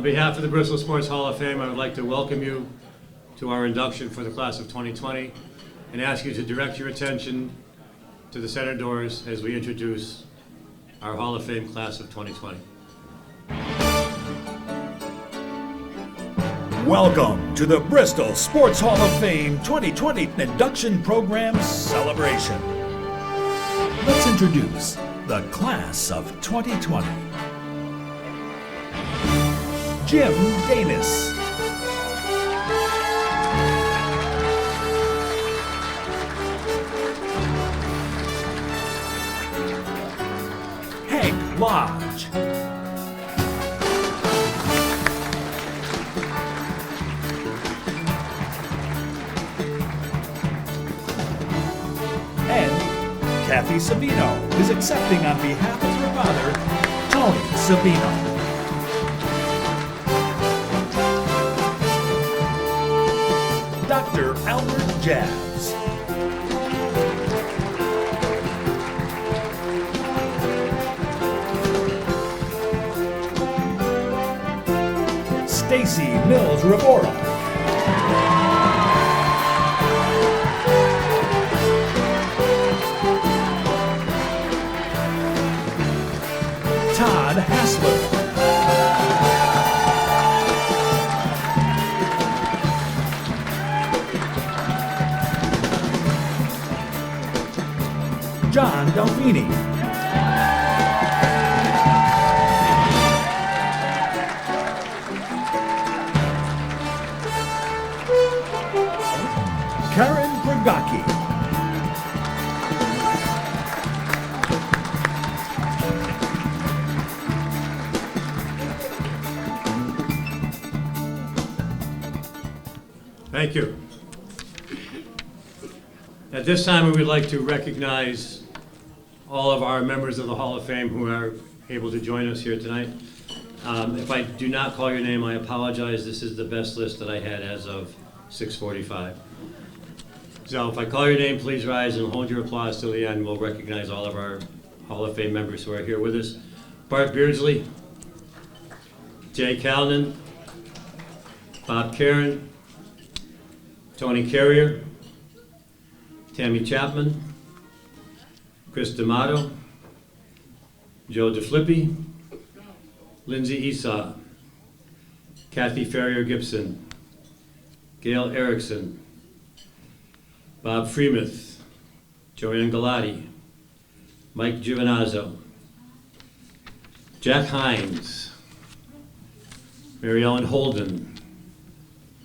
On behalf of the Bristol Sports Hall of Fame, I would like to welcome you to our induction for the class of 2020 and ask you to direct your attention to the center doors as we introduce our Hall of Fame class of 2020. Welcome to the Bristol Sports Hall of Fame 2020 Induction Program Celebration. Let's introduce the class of 2020. Jim Danis, Hank Lodge, Kathy Sabino is accepting on behalf of her father, Tony Sabino. Dr. Albert Jabs. Stacy Mills Rivora. Todd Hassler. John Delfini. Karen Pragaki. Thank you. At this time, we would like to recognize all of our members of the Hall of Fame who are able to join us here tonight. If I do not call your name, I apologize. This is the best list that I had as of 6:45. So if I call your name, please rise and hold your applause till the end. We'll recognize all of our Hall of Fame members who are here with us. Bart Beardsley, Jay Calnan, Bob Karen, Tony Carrier, Tammy Chapman, Chris D'Amato, Joe DeFlippi, Lindsay Esau, Kathy Ferrier-Gibson, Gail Erickson, Bob Freemuth, Joanne Galati, Mike Giovinazzo, Jack Hines, Mary Ellen Holden,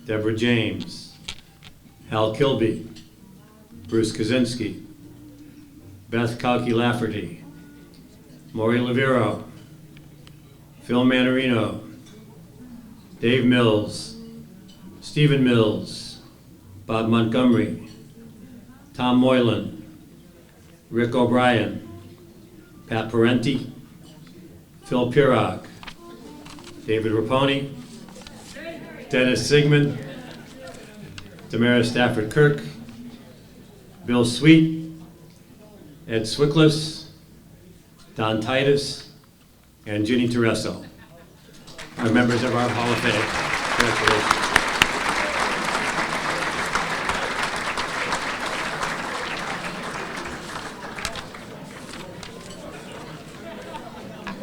Deborah James, Hal Kilby, Bruce Kaczynski, Beth Kalki-Lafferty, Maury Lavero, Phil Manarino, Dave Mills, Stephen Mills, Bob Montgomery, Tom Moylan, Rick O'Brien, Pat Parenti, Phil Pirog, David Raponi, Dennis Sigmund, Damaris Stafford Kirk, Bill Sweet, Ed Swickless, Don Titus, and Ginny Tereso are members of our Hall of Fame. Congratulations.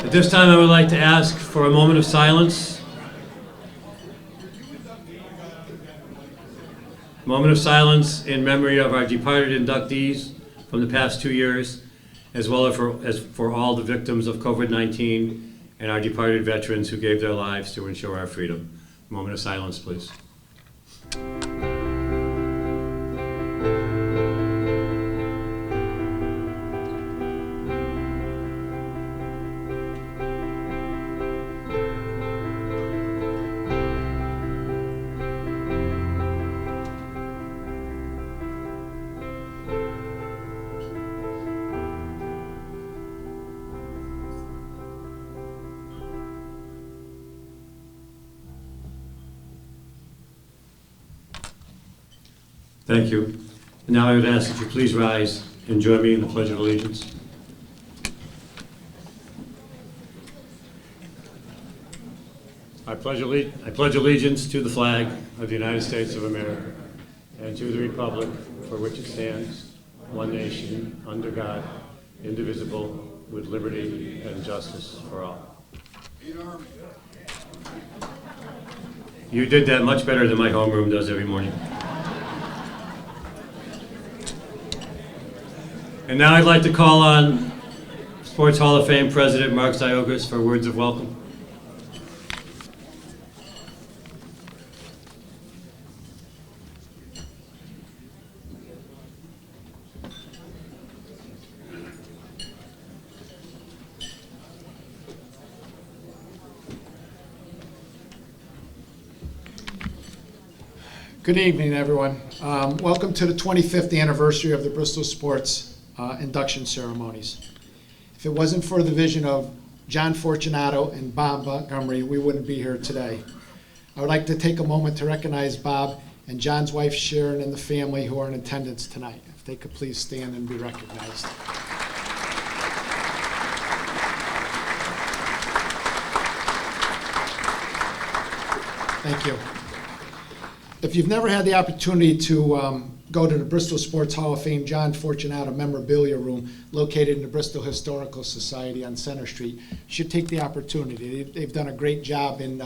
At this time, I would like to ask for a moment of silence. A moment of silence in memory of our departed inductees from the past 2 years, as well as for all the victims of COVID-19 and our departed veterans who gave their lives to ensure our freedom. A moment of silence, please. Thank you. And now I would ask that you please rise and join me in the Pledge of Allegiance. I pledge allegiance to the flag of the United States of America and to the republic for which it stands, one nation, under God, indivisible, with liberty and justice for all. You did that much better than my homeroom does every morning. And now I'd like to call on Sports Hall of Fame President Mark Ziogas for words of welcome. Good evening, everyone. Welcome to the 25th anniversary of the Bristol Sports induction ceremonies. If it wasn't for the vision of John Fortunato and Bob Montgomery, we wouldn't be here today. I would like to take a moment to recognize Bob and John's wife Sharon and the family who are in attendance tonight. If they could please stand and be recognized. Thank you. If you've never had the opportunity to go to the Bristol Sports Hall of Fame John Fortunato Memorabilia Room located in the Bristol Historical Society on Center Street, you should take the opportunity. They've done a great job in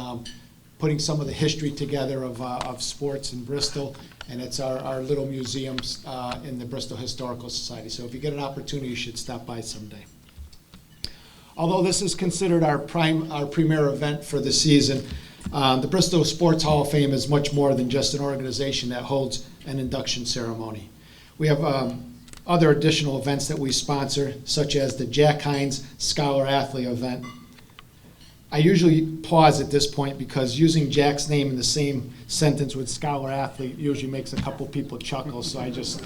putting some of the history together of sports in Bristol, and it's our little museums in the Bristol Historical Society. So if you get an opportunity, you should stop by someday. Although this is considered our premier event for the season, the Bristol Sports Hall of Fame is much more than just an organization that holds an induction ceremony. We have other additional events that we sponsor, such as the Jack Hines Scholar Athlete event. I usually pause at this point because using Jack's name in the same sentence with Scholar Athlete usually makes a couple people chuckle, so I just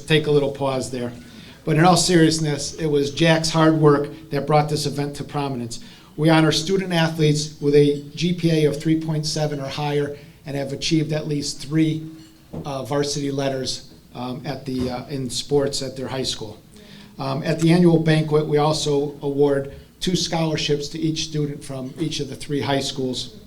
take a little pause there. But in all seriousness, it was Jack's hard work that brought this event to prominence. We honor student athletes with a GPA of 3.7 or higher and have achieved at least 3 varsity letters in sports at their high school. At the annual banquet, we also award 2 scholarships to each student from each of the 3 high schools.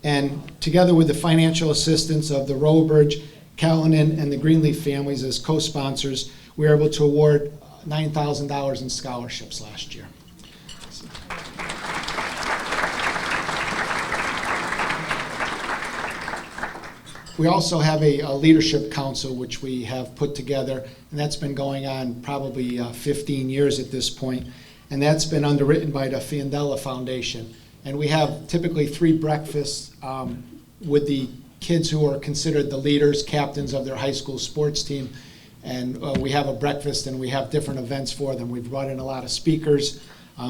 And together with the financial assistance of the Rowbridge, Callanan, and the Greenleaf families as co-sponsors, we were able to award $9,000 in scholarships last year. We also have a leadership council which we have put together, and that's been going on probably 15 years at this point, and that's been underwritten by the Fiandella Foundation. And we have typically 3 breakfasts with the kids who are considered the leaders, captains of their high school sports team, and we have a breakfast and we have different events for them. We've brought in a lot of speakers,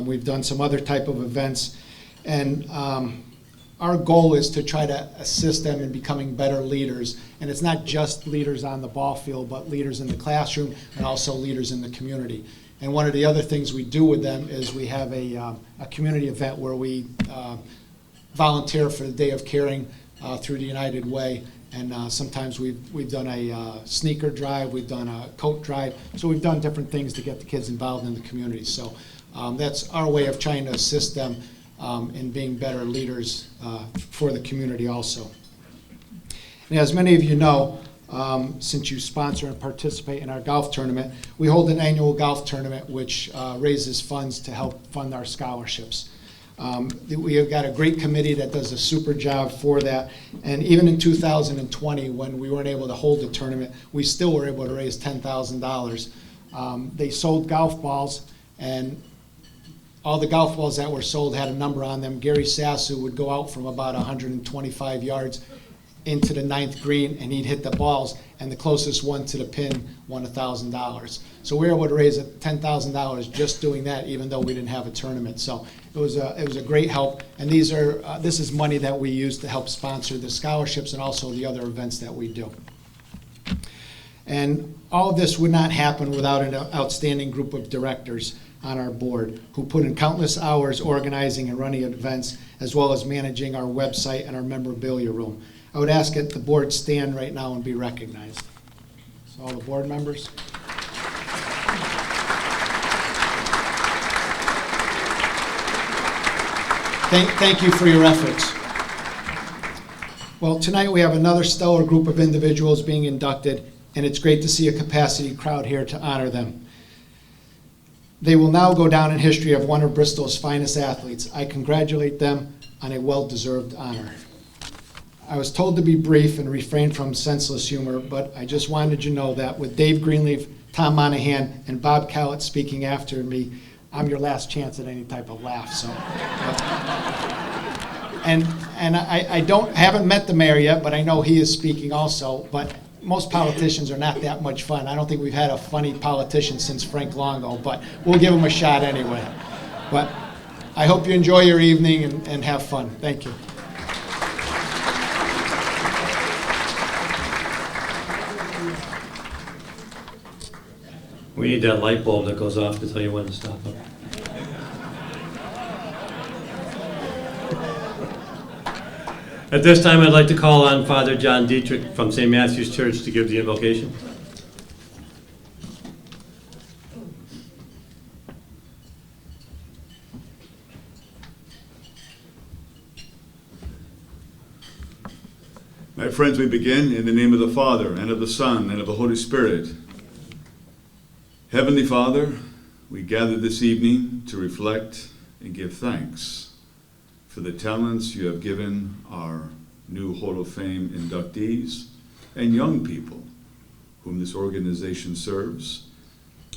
we've done some other type of events, and our goal is to try to assist them in becoming better leaders. And it's not just leaders on the ball field, but leaders in the classroom and also leaders in the community. And one of the other things we do with them is we have a community event where we volunteer for the Day of Caring through the United Way. And sometimes we've done a sneaker drive, we've done a coat drive. So we've done different things to get the kids involved in the community. So that's our way of trying to assist them in being better leaders for the community also. And as many of you know, since you sponsor and participate in our golf tournament, we hold an annual golf tournament which raises funds to help fund our scholarships. We have got a great committee that does a super job for that, and even in 2020 when we weren't able to hold the tournament, we still were able to raise $10,000. They sold golf balls, and all the golf balls that were sold had a number on them. Gary Sassu would go out from about 125 yards into the 9th green, and he'd hit the balls, and the closest one to the pin won $1,000. So we were able to raise $10,000 just doing that, even though we didn't have a tournament. So it was a great help, and this is money that we use to help sponsor the scholarships and also the other events that we do. And all of this would not happen without an outstanding group of directors on our board who put in countless hours organizing and running events, as well as managing our website and our memorabilia room. I would ask that the board stand right now and be recognized. So all the board members. Thank you for your efforts. Well, tonight we have another stellar group of individuals being inducted, and it's great to see a capacity crowd here to honor them. They will now go down in history as one of Bristol's finest athletes. I congratulate them on a well-deserved honor. I was told to be brief and refrain from senseless humor, but I just wanted you to know that with Dave Greenleaf, Tom Monahan, and Bob Cowett speaking after me, I'm your last chance at any type of laugh. So, and I haven't met the mayor yet, but I know he is speaking also. But most politicians are not that much fun. I don't think we've had a funny politician since Frank Longo, but we'll give him a shot anyway. But I hope you enjoy your evening and have fun. Thank you. We need that light bulb that goes off to tell you when to stop up. At this time, I'd like to call on Father John Dietrich from St. Matthew's Church to give the invocation. My friends, we begin in the name of the Father, and of the Son, and of the Holy Spirit. Heavenly Father, we gather this evening to reflect and give thanks for the talents you have given our new Hall of Fame inductees and young people whom this organization serves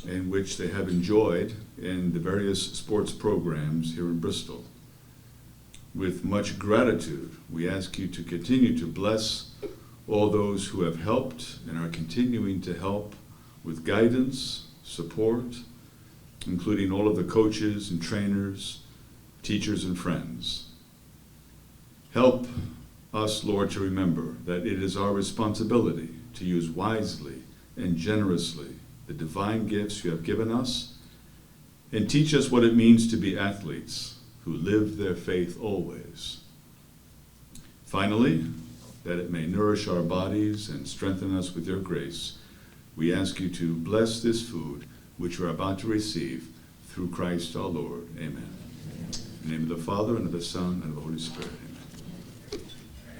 and which they have enjoyed in the various sports programs here in Bristol. With much gratitude, we ask you to continue to bless all those who have helped and are continuing to help with guidance, support, including all of the coaches and trainers, teachers and friends. Help us, Lord, to remember that it is our responsibility to use wisely and generously the divine gifts you have given us, and teach us what it means to be athletes who live their faith always. Finally, that it may nourish our bodies and strengthen us with your grace, we ask you to bless this food which we are about to receive through Christ our Lord. Amen. In the name of the Father, and of the Son, and of the Holy Spirit.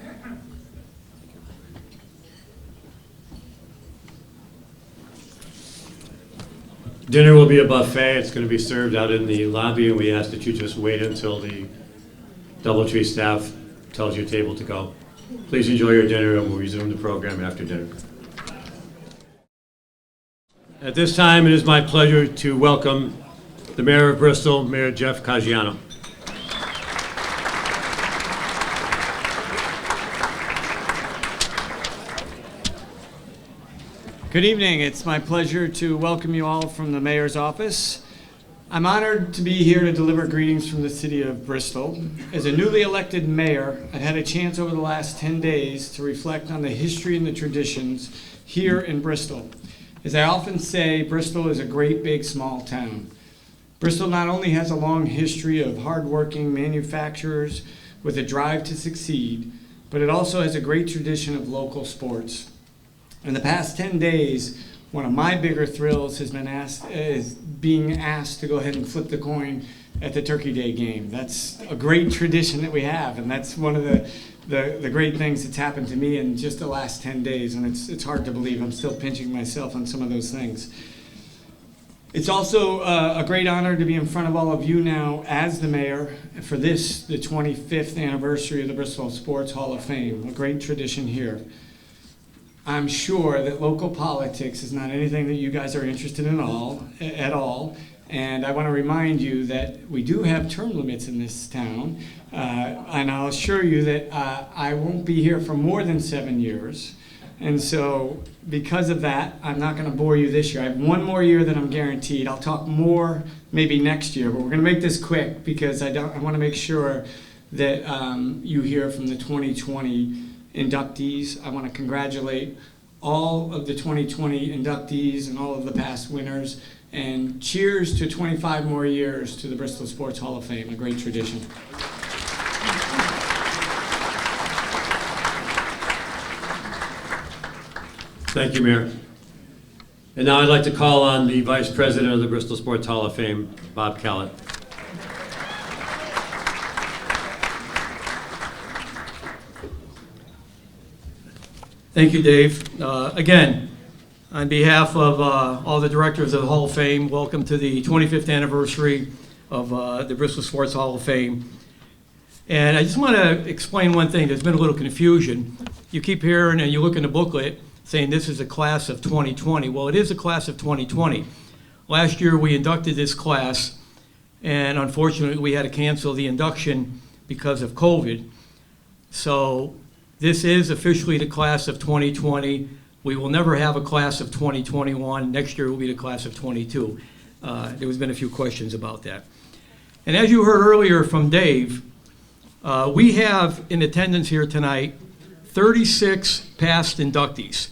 Amen. Dinner will be a buffet. It's going to be served out in the lobby, and we ask that you just wait until the Doubletree staff tells your table to go. Please enjoy your dinner, and we'll resume the program after dinner. At this time, it is my pleasure to welcome the Mayor of Bristol, Mayor Jeff Caggiano. Good evening. It's my pleasure to welcome you all from the Mayor's office. I'm honored to be here to deliver greetings from the city of Bristol. As a newly elected mayor, I've had a chance over the last 10 days to reflect on the history and the traditions here in Bristol. As I often say, Bristol is a great big small town. Bristol not only has a long history of hardworking manufacturers with a drive to succeed, but it also has a great tradition of local sports. In the past 10 days, one of my bigger thrills has been being asked to go ahead and flip the coin at the Turkey Day game. That's a great tradition that we have, and that's one of the great things that's happened to me in just the last 10 days, and it's hard to believe. I'm still pinching myself on some of those things. It's also a great honor to be in front of all of you now as the mayor for this, the 25th anniversary of the Bristol Sports Hall of Fame, a great tradition here. I'm sure that local politics is not anything that you guys are interested in at all. And I want to remind you that we do have term limits in this town. And I'll assure you that I won't be here for more than 7 years. And so because of that, I'm not going to bore you this year. I have one more year that I'm guaranteed. I'll talk more maybe next year, but we're going to make this quick because I want to make sure that you hear from the 2020 inductees. I want to congratulate all of the 2020 inductees and all of the past winners, and cheers to 25 more years to the Bristol Sports Hall of Fame, a great tradition. Thank you, Mayor. And now I'd like to call on the Vice President of the Bristol Sports Hall of Fame, Bob Cowett. Thank you, Dave. Again, on behalf of all the directors of the Hall of Fame, welcome to the 25th anniversary of the Bristol Sports Hall of Fame. And I just want to explain one thing. There's been a little confusion. You keep hearing and you look in the booklet saying this is a class of 2020. Well, it is a class of 2020. Last year we inducted this class, and unfortunately we had to cancel the induction because of COVID. So this is officially the class of 2020. We will never have a class of 2021. Next year will be the class of 22. There's been a few questions about that. And as you heard earlier from Dave, we have in attendance here tonight 36 past inductees.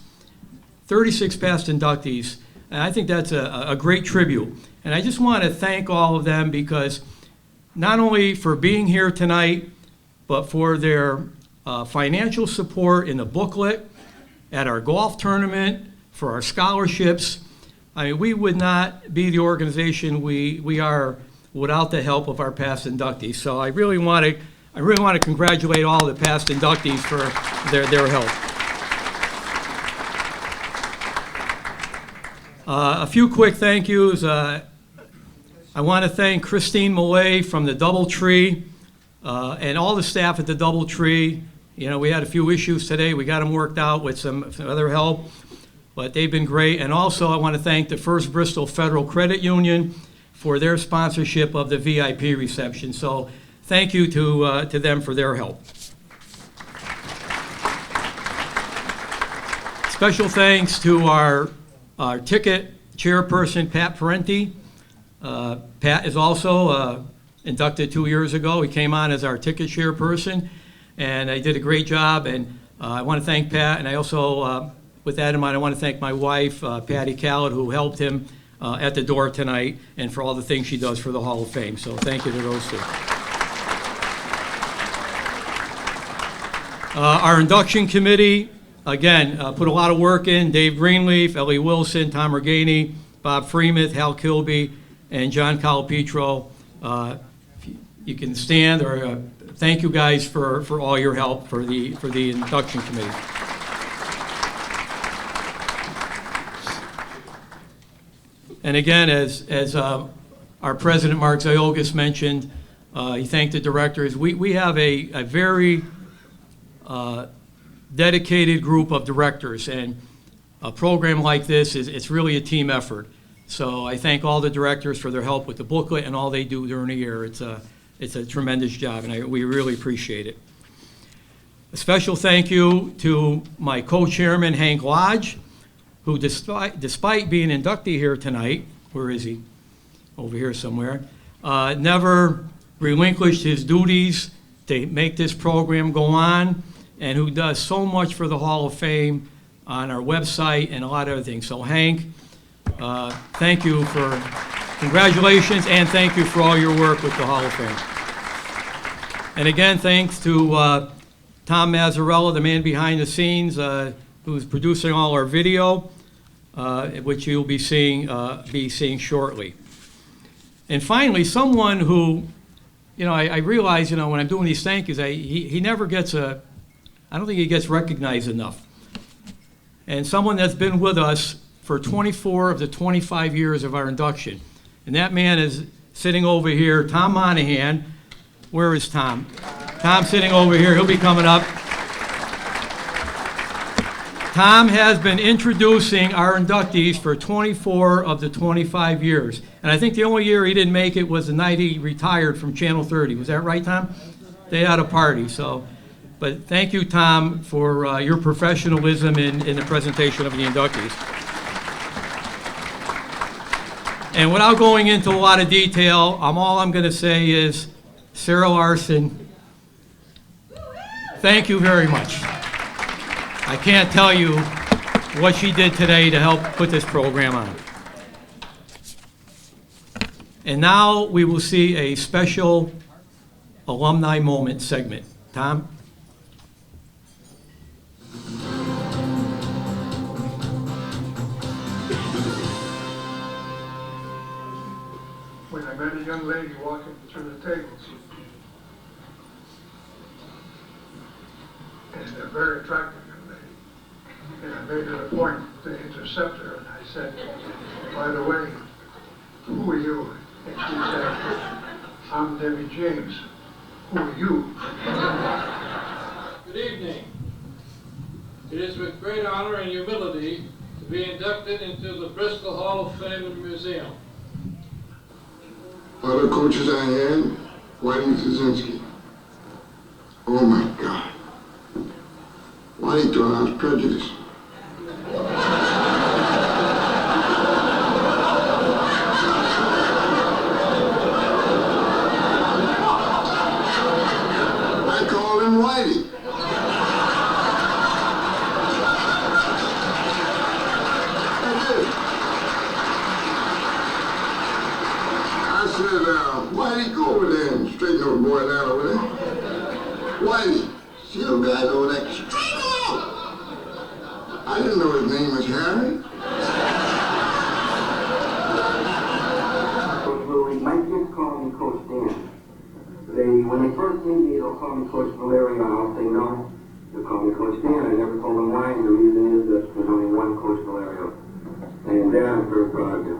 36 past inductees, and I think that's a great tribute. And I just want to thank all of them because not only for being here tonight, but for their financial support in the booklet, at our golf tournament, for our scholarships. I mean, we would not be the organization we are without the help of our past inductees. So I really want to congratulate all the past inductees for their help. A few quick thank yous. I want to thank Christine Millay from the Doubletree and all the staff at the Doubletree. You know, we had a few issues today. We got them worked out with some other help, but they've been great. And also I want to thank the First Bristol Federal Credit Union for their sponsorship of the VIP reception. So thank you to them for their help. Special thanks to our ticket chairperson, Pat Parenti. Pat is also inducted 2 years ago. He came on as our ticket chairperson, and he did a great job. And I want to thank Pat, and I also, with that in mind, I want to thank my wife, Patty Callett, who helped him at the door tonight, and for all the things she does for the Hall of Fame. So thank you to those two. Our induction committee, again, put a lot of work in. Dave Greenleaf, Ellie Wilson, Tom Reganey, Bob Freemuth, Hal Kilby, and John Calipetro. You can stand, or thank you guys for all your help for the induction committee. And again, as our president, Mark Ziogas, mentioned, he thanked the directors. We have a very dedicated group of directors, and a program like this it's really a team effort. So I thank all the directors for their help with the booklet and all they do during the year. It's a tremendous job, and we really appreciate it. A special thank you to my co-chairman, Hank Lodge, who despite being an inductee here tonight, where is he? Over here somewhere, never relinquished his duties to make this program go on, and who does so much for the Hall of Fame on our website and a lot of other things. So Hank, thank you for, congratulations, and thank you for all your work with the Hall of Fame. And again, thanks to Tom Mazzarella, the man behind the scenes, who's producing all our video, which you'll be seeing shortly. And finally, someone who, you know, I realize, you know, when I'm doing these thank yous, he never gets I don't think he gets recognized enough. And someone that's been with us for 24 of the 25 years of our induction. And that man is sitting over here, Tom Monahan. Where is Tom? Tom's sitting over here. He'll be coming up. Tom has been introducing our inductees for 24 of the 25 years. And I think the only year he didn't make it was the night he retired from Channel 30. Was that right, Tom? They had a party. So, but thank you, Tom, for your professionalism in the presentation of the inductees. And without going into a lot of detail, all I'm going to say is, Sarah Larson, thank you very much. I can't tell you what she did today to help put this program on. And now we will see a special alumni moment segment. Tom? When I met a young lady walking through the tables, and a very attractive young lady, And I made it a point to intercept her, and I said, by the way, who are you? And she said, I'm Debbie James. Who are you? Good evening. It is with great honor and humility to be inducted into the Bristol Hall of Fame and Museum. Other coaches I had, Whitey Kaczynski. Oh my God. Whitey thought I was prejudiced. I called him Whitey. I did. I said, Whitey, go over there and straighten those boys out over there. Whitey, see those guys over there? Straighten them out! I didn't know his name was Harry. Coach Louie might just call me Coach Dan. When they first meet me, they'll call me Coach Valerio, and I'll say no. They'll call me Coach Dan. I never told them why, and the reason is that there's only one Coach Valerio. And Dan, I'm very proud of you.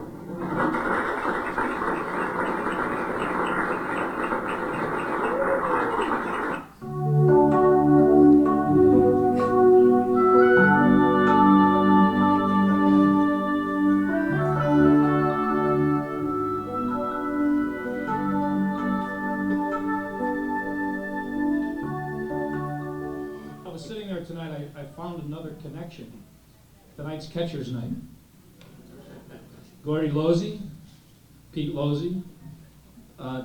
Sitting there tonight, I found another connection. Tonight's catcher's night. Gordy Losey, Pete Losey,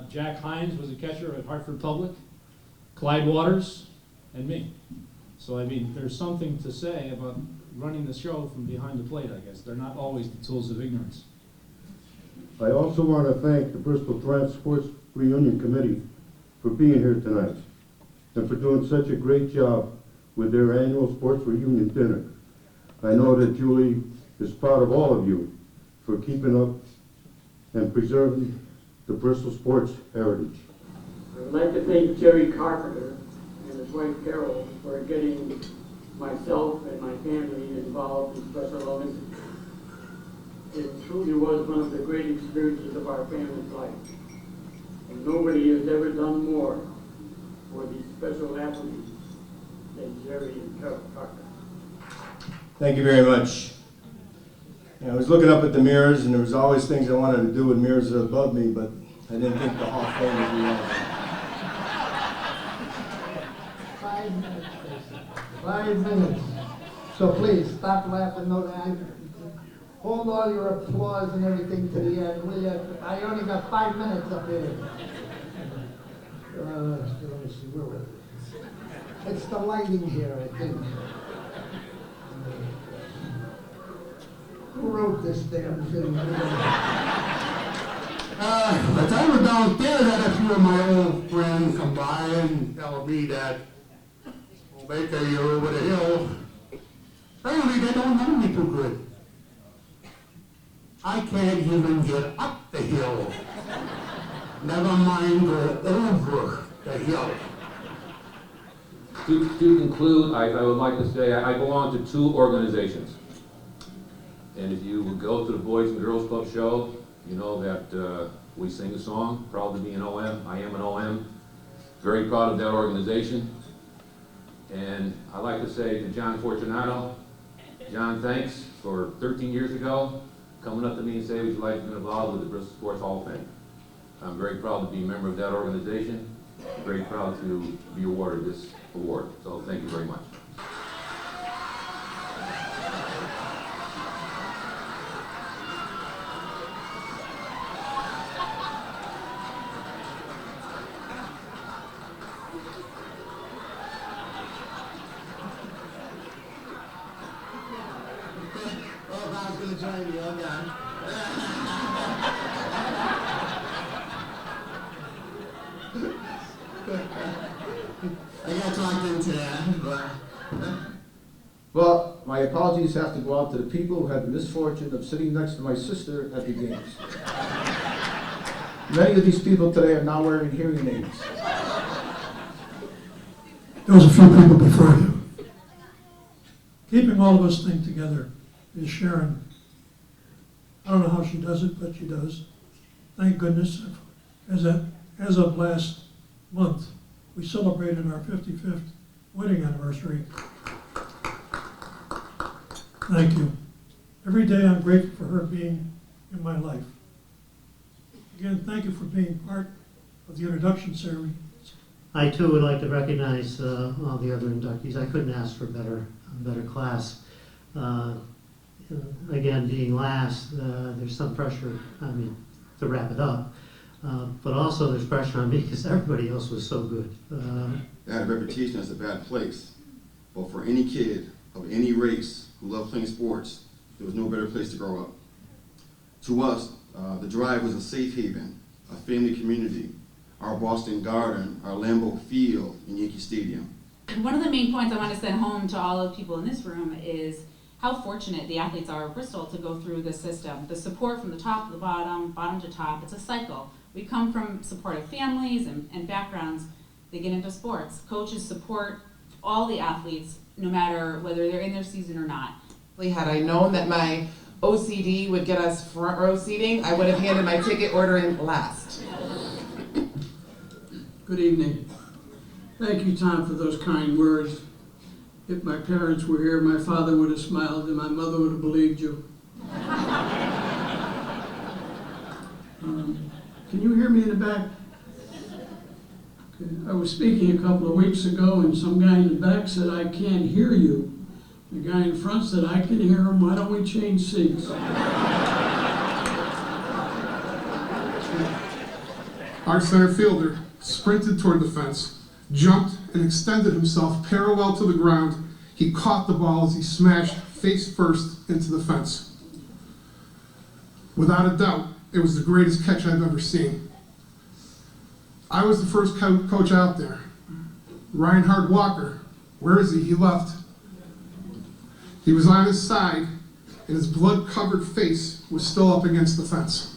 Jack Hines was a catcher at Hartford Public, Clyde Waters, and me. So I mean, there's something to say about running the show from behind the plate, I guess. They're not always the tools of ignorance. I also want to thank the Bristol Triumph Sports Reunion Committee for being here tonight and for doing such a great job with their annual sports reunion dinner. I know that Julie is proud of all of you for keeping up and preserving the Bristol sports heritage. I'd like to thank Jerry Carpenter and his wife Carol for getting myself and my family involved in Special Olympics. It truly was one of the great experiences of our family's life. And nobody has ever done more for these special athletes than Jerry and Carol Carpenter. Thank you very much. I was looking up at the mirrors, and there was always things I wanted to do with mirrors above me, but I didn't think the Hall of Fame would be one of them. 5 minutes, Jason. 5 minutes. So please, stop laughing. No, hold all your applause and everything to the end, will you? I only got 5 minutes up here. Let me see, where was it? It's the lighting here, I think. Who wrote this damn thing? The time we're downstairs, I had a few of my old friends come by and tell me that, well, Baker, you're over the hill. Apparently, they don't know me too good. I can't even get up the hill. Never mind go over the hill. To conclude, I would like to say I belong to 2 organizations. And if you would go to the Boys and Girls Club show, you know that we sing a song, proud to be an OM. I am an OM. Very proud of that organization. And I'd like to say to John Fortunato, John, thanks for 13 years ago, coming up to me and saying, would you like to be involved with the Bristol Sports Hall of Fame? I'm very proud to be a member of that organization. Very proud to be awarded this award. So thank you very much. Going to join you, oh God. I got talked into that, but... Well, my apologies have to go out to the people who had the misfortune of sitting next to my sister at the games. Many of these people today are now wearing hearing aids. There was a few people before you. keeping all of us think together is Sharon. I don't know how she does it, but she does. Thank goodness. As of last month, we celebrated our 55th wedding anniversary. Thank you. Every day I'm grateful for her being in my life. Again, thank you for being part of the introduction ceremony. I too would like to recognize all the other inductees. I couldn't ask for a better class. Again, being last, there's some pressure, to wrap it up. But also there's pressure on me because everybody else was so good. They had a reputation as a bad place. But for any kid of any race who loved playing sports, there was no better place to grow up. To us, the Drive was a safe haven, a family community, our Boston Garden, our Lambeau Field, and Yankee Stadium. One of the main points I want to send home to all of the people in this room is how fortunate the athletes are of Bristol to go through this system. The support from the top to the bottom, bottom to top, it's a cycle. We come from supportive families and backgrounds. They get into sports. Coaches support all the athletes, no matter whether they're in their season or not. Had I known that my OCD would get us front row seating, I would have handed my ticket ordering last. Good evening. Thank you, Tom, for those kind words. If my parents were here, my father would have smiled and my mother would have believed you. Can you hear me in the back? Okay. I was speaking a couple of weeks ago and some guy in the back said, I can't hear you. The guy in front said, I can hear him, why don't we change seats? Our center fielder sprinted toward the fence, jumped and extended himself parallel to the ground. He caught the ball as he smashed face first into the fence. Without a doubt, it was the greatest catch I've ever seen. I was the first coach out there. Reinhard Walker, where is he? He left. He was on his side, and his blood-covered face was still up against the fence.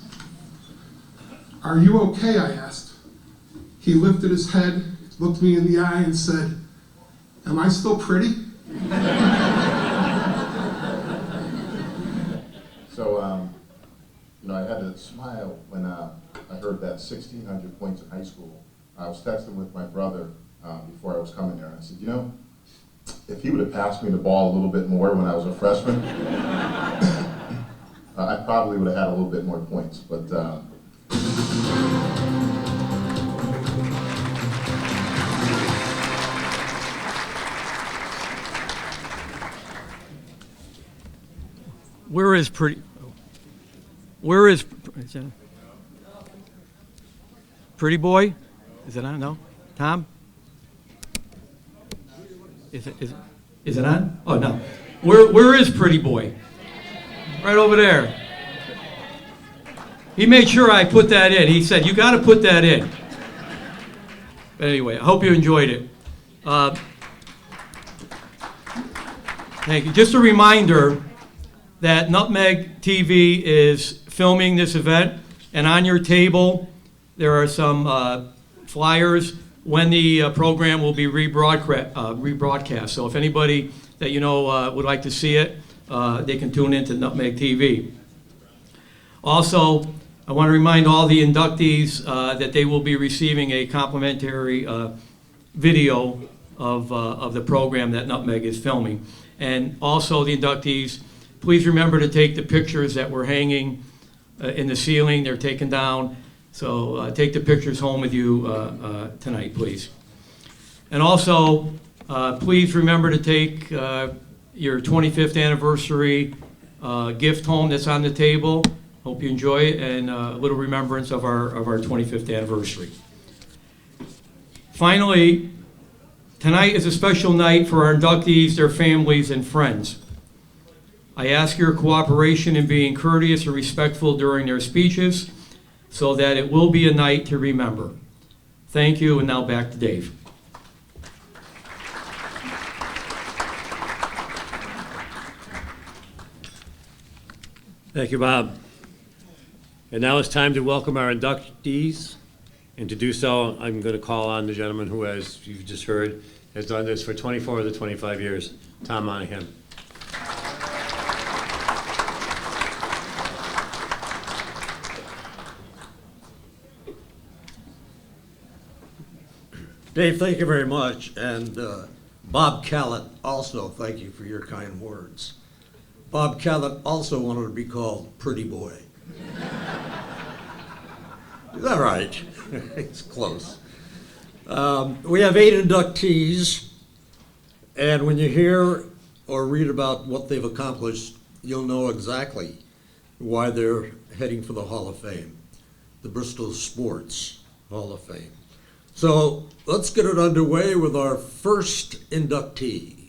Are you okay? I asked. He lifted his head, looked me in the eye, and said, am I still pretty? So, I had to smile when I heard that 1,600 points in high school. I was texting with my brother before I was coming there, and I said, if he would have passed me the ball a little bit more when I was a freshman, I probably would have had a little bit more points. But Where is pretty boy? Is it on? No? Tom? Is it on? Oh, no. Where is pretty boy? Right over there. He made sure I put that in. He said, you got to put that in. But anyway, I hope you enjoyed it. Thank you. Just a reminder that Nutmeg TV is filming this event, and on your table there are some flyers when the program will be rebroadcast. So if anybody that you know would like to see it, they can tune into Nutmeg TV. Also, I want to remind all the inductees that they will be receiving a complimentary video of the program that Nutmeg is filming. And also the inductees, please remember to take the pictures that we're hanging in the ceiling. They're taken down. So take the pictures home with you tonight, please. And also, please remember to take your 25th anniversary gift home that's on the table. Hope you enjoy it, and a little remembrance of our 25th anniversary. Finally, tonight is a special night for our inductees, their families, and friends. I ask your cooperation in being courteous and respectful during their speeches so that it will be a night to remember. Thank you, and now back to Dave. Thank you, Bob. And now it's time to welcome our inductees. And to do so, I'm going to call on the gentleman who, as you've just heard, has done this for 24 of the 25 years, Tom Monahan. Dave, thank you very much. And Bob Callett, also thank you for your kind words. Bob Callett also wanted to be called Pretty Boy. Is that right? It's close. We have 8 inductees, and when you hear or read about what they've accomplished, you'll know exactly why they're heading for the Hall of Fame, the Bristol Sports Hall of Fame. So let's get it underway with our first inductee.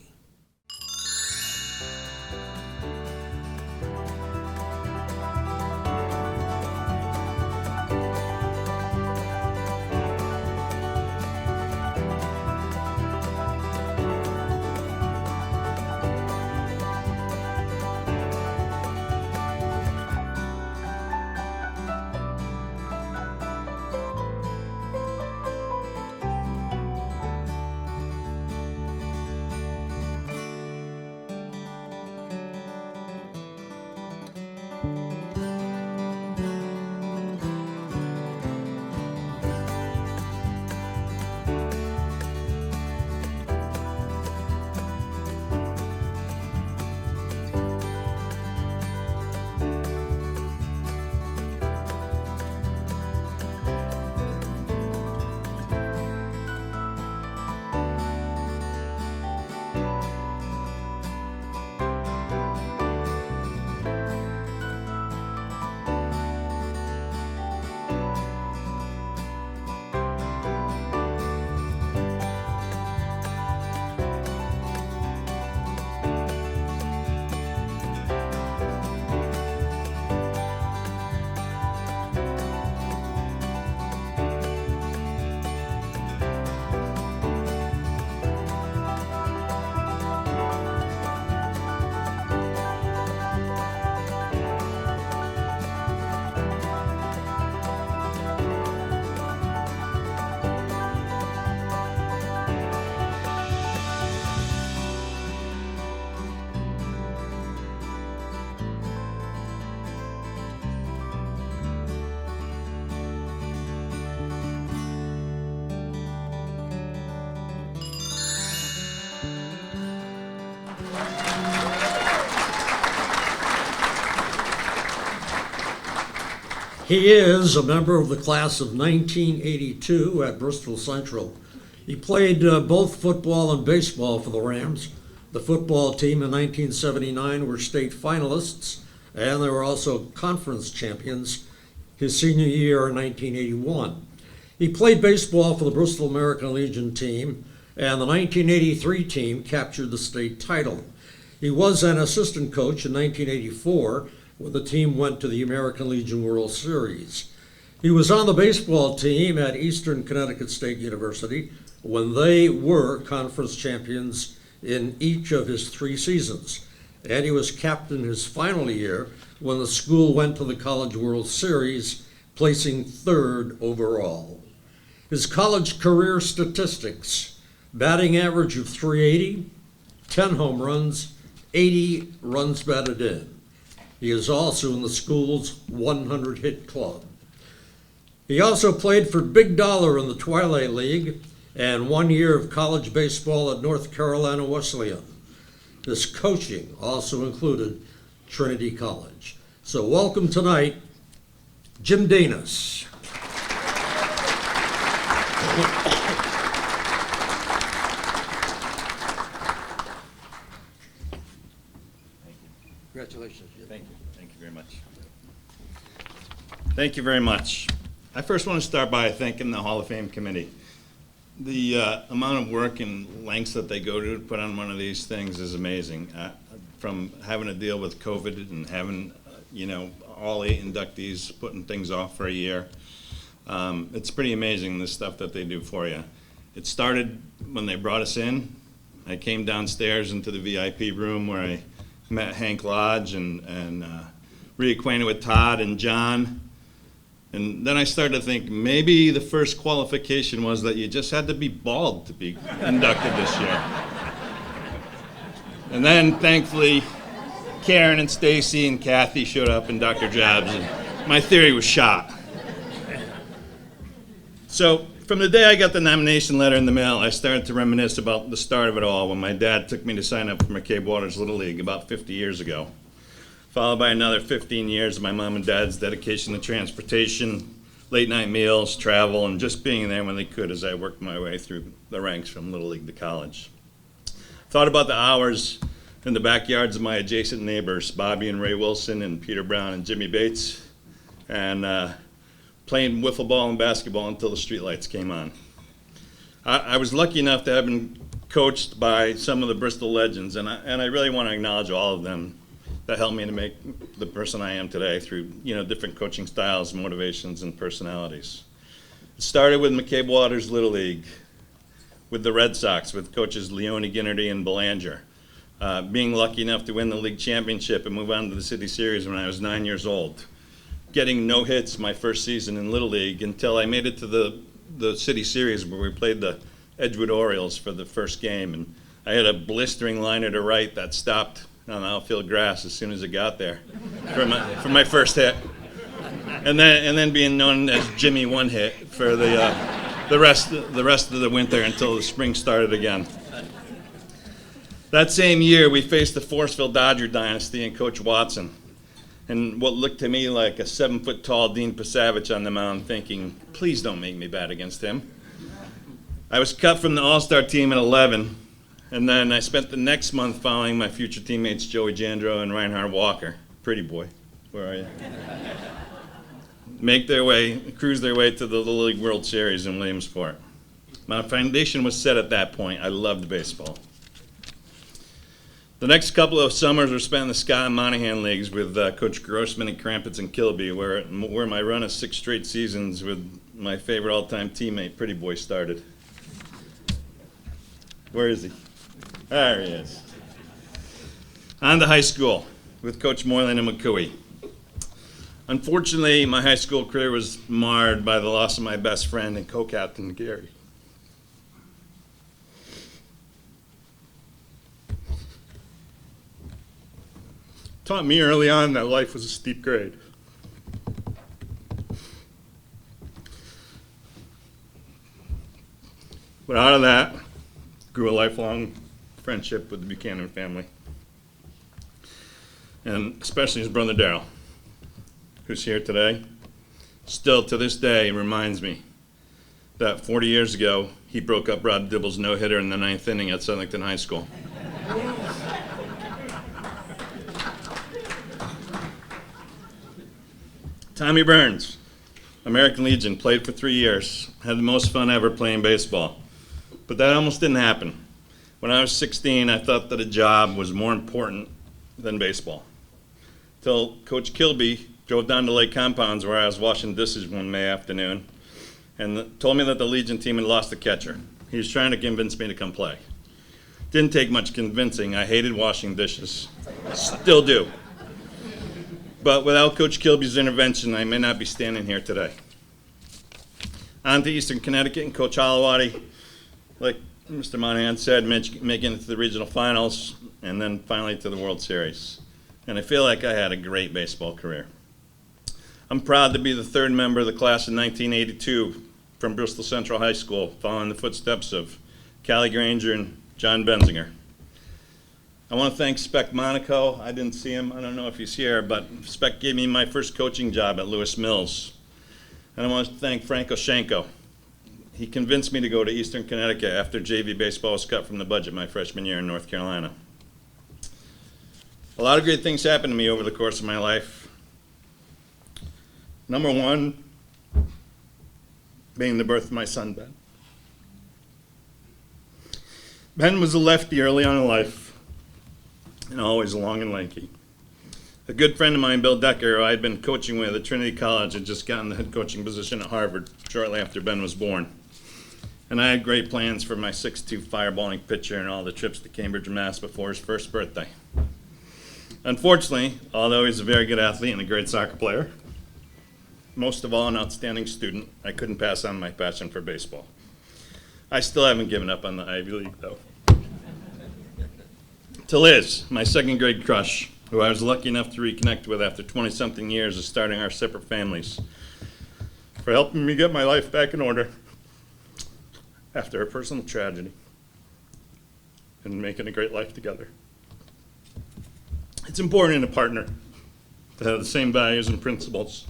He is a member of the class of 1982 at Bristol Central. He played both football and baseball for the Rams. The football team in 1979 were state finalists, and they were also conference champions his senior year in 1981. He played baseball for the Bristol American Legion team, and the 1983 team captured the state title. He was an assistant coach in 1984 when the team went to the American Legion World Series. He was on the baseball team at Eastern Connecticut State University when they were conference champions in each of his 3 seasons. And he was captain his final year when the school went to the College World Series, placing 3rd overall. His college career statistics: batting average of .380, 10 home runs, 80 runs batted in. He is also in the school's 100-hit club. He also played for Big Dollar in the Twilight League and 1 year of college baseball at North Carolina Wesleyan. His coaching also included Trinity College. So welcome tonight, Jim Danis. Congratulations. Thank you. Thank you very much. Thank you very much. I first want to start by thanking the Hall of Fame committee. The amount of work and lengths that they go to put on one of these things is amazing. From having to deal with COVID and having, all 8 inductees putting things off for a year. It's pretty amazing, the stuff that they do for you. It started when they brought us in. I came downstairs into the VIP room where I met Hank Lodge and reacquainted with Todd and John. And then I started to think maybe the first qualification was that you just had to be bald to be inducted this year. And then thankfully Karen and Stacy and Kathy showed up and Dr. Jobs, and my theory was shot. So From the day I got the nomination letter in the mail, I started to reminisce about the start of it all when my dad took me to sign up for McCabe Waters Little League about 50 years ago, followed by another 15 years of my mom and dad's dedication to transportation, late night meals, travel, and just being there when they could as I worked my way through the ranks from Little League to college. Thought about the hours in the backyards of my adjacent neighbors, Bobby and Ray Wilson and Peter Brown and Jimmy Bates, and playing wiffle ball and basketball until the streetlights came on. I was lucky enough to have been coached by some of the Bristol legends, and I really want to acknowledge all of them that helped me to make the person I am today through different coaching styles, motivations, and personalities. It started with McCabe Waters Little League, with the Red Sox, with coaches Leone, Ginnerty, and Belanger. Being lucky enough to win the league championship and move on to the City Series when I was 9 years old. Getting no hits my first season in Little League until I made it to the City Series where we played the Edgewood Orioles for the first game. And I had a blistering liner to right that stopped on the outfield grass as soon as it got there for my first hit. And then being known as Jimmy One Hit for the rest of the winter until the spring started again. That same year, we faced the Forestville Dodger dynasty and Coach Watson, and what looked to me like a 7-foot-tall Dean Pasavich on the mound, thinking, please don't make me bat against him. I was cut from the All-Star team at 11, and then I spent the next month following my future teammates Joey Jandro and Reinhard Walker. Pretty boy, where are you? Cruise their way to the Little League World Series in Williamsport. My foundation was set at that point. I loved baseball. The next couple of summers were spent in the Scott and Monahan leagues with Coach Grossman and Krampitz and Kilby, where my run of 6 straight seasons with my favorite all-time teammate, Pretty Boy, started. Where is he? There he is. On to high school with Coach Moylan and McCooey. Unfortunately, my high school career was marred by the loss of my best friend and co-captain, Gary. Taught me early on that life was a steep grade. But out of that grew a lifelong friendship with the Buchanan family, and especially his brother Darryl, who's here today. Still to this day reminds me that 40 years ago he broke up Rob Dibble's no-hitter in the 9th inning at Southington High School. Tommy Burns, American Legion, played for 3 years, had the most fun ever playing baseball. But that almost didn't happen. When I was 16, I thought that a job was more important than baseball. Till Coach Kilby drove down to Lake Compounds where I was washing dishes one May afternoon and told me that the Legion team had lost a catcher. He was trying to convince me to come play. Didn't take much convincing. I hated washing dishes. Still do. But without Coach Kilby's intervention, I may not be standing here today. On to Eastern Connecticut and Coach Holowati, like Mr. Monahan said, making it to the regional finals and then finally to the World Series. And I feel like I had a great baseball career. I'm proud to be the 3rd member of the class of 1982 from Bristol Central High School, following the footsteps of Callie Granger and John Benzinger. I want to thank Spec Monaco. I didn't see him. I don't know if he's here, but Spec gave me my first coaching job at Lewis Mills. And I want to thank Frank Oshenko. He convinced me to go to Eastern Connecticut after JV baseball was cut from the budget my freshman year in North Carolina. A lot of great things happened to me over the course of my life. Number one, being the birth of my son, Ben. Ben was a lefty early on in life, and always long and lanky. A good friend of mine, Bill Decker, who I had been coaching with at Trinity College, had just gotten the head coaching position at Harvard shortly after Ben was born. And I had great plans for my 6'2" fireballing pitcher and all the trips to Cambridge, Mass. Before his first birthday. Unfortunately, although he's a very good athlete and a great soccer player, most of all an outstanding student, I couldn't pass on my passion for baseball. I still haven't given up on the Ivy League, though. To Liz, my 2nd grade crush, who I was lucky enough to reconnect with after 20-something years of starting our separate families, for helping me get my life back in order after a personal tragedy and making a great life together. It's important in a partner to have the same values and principles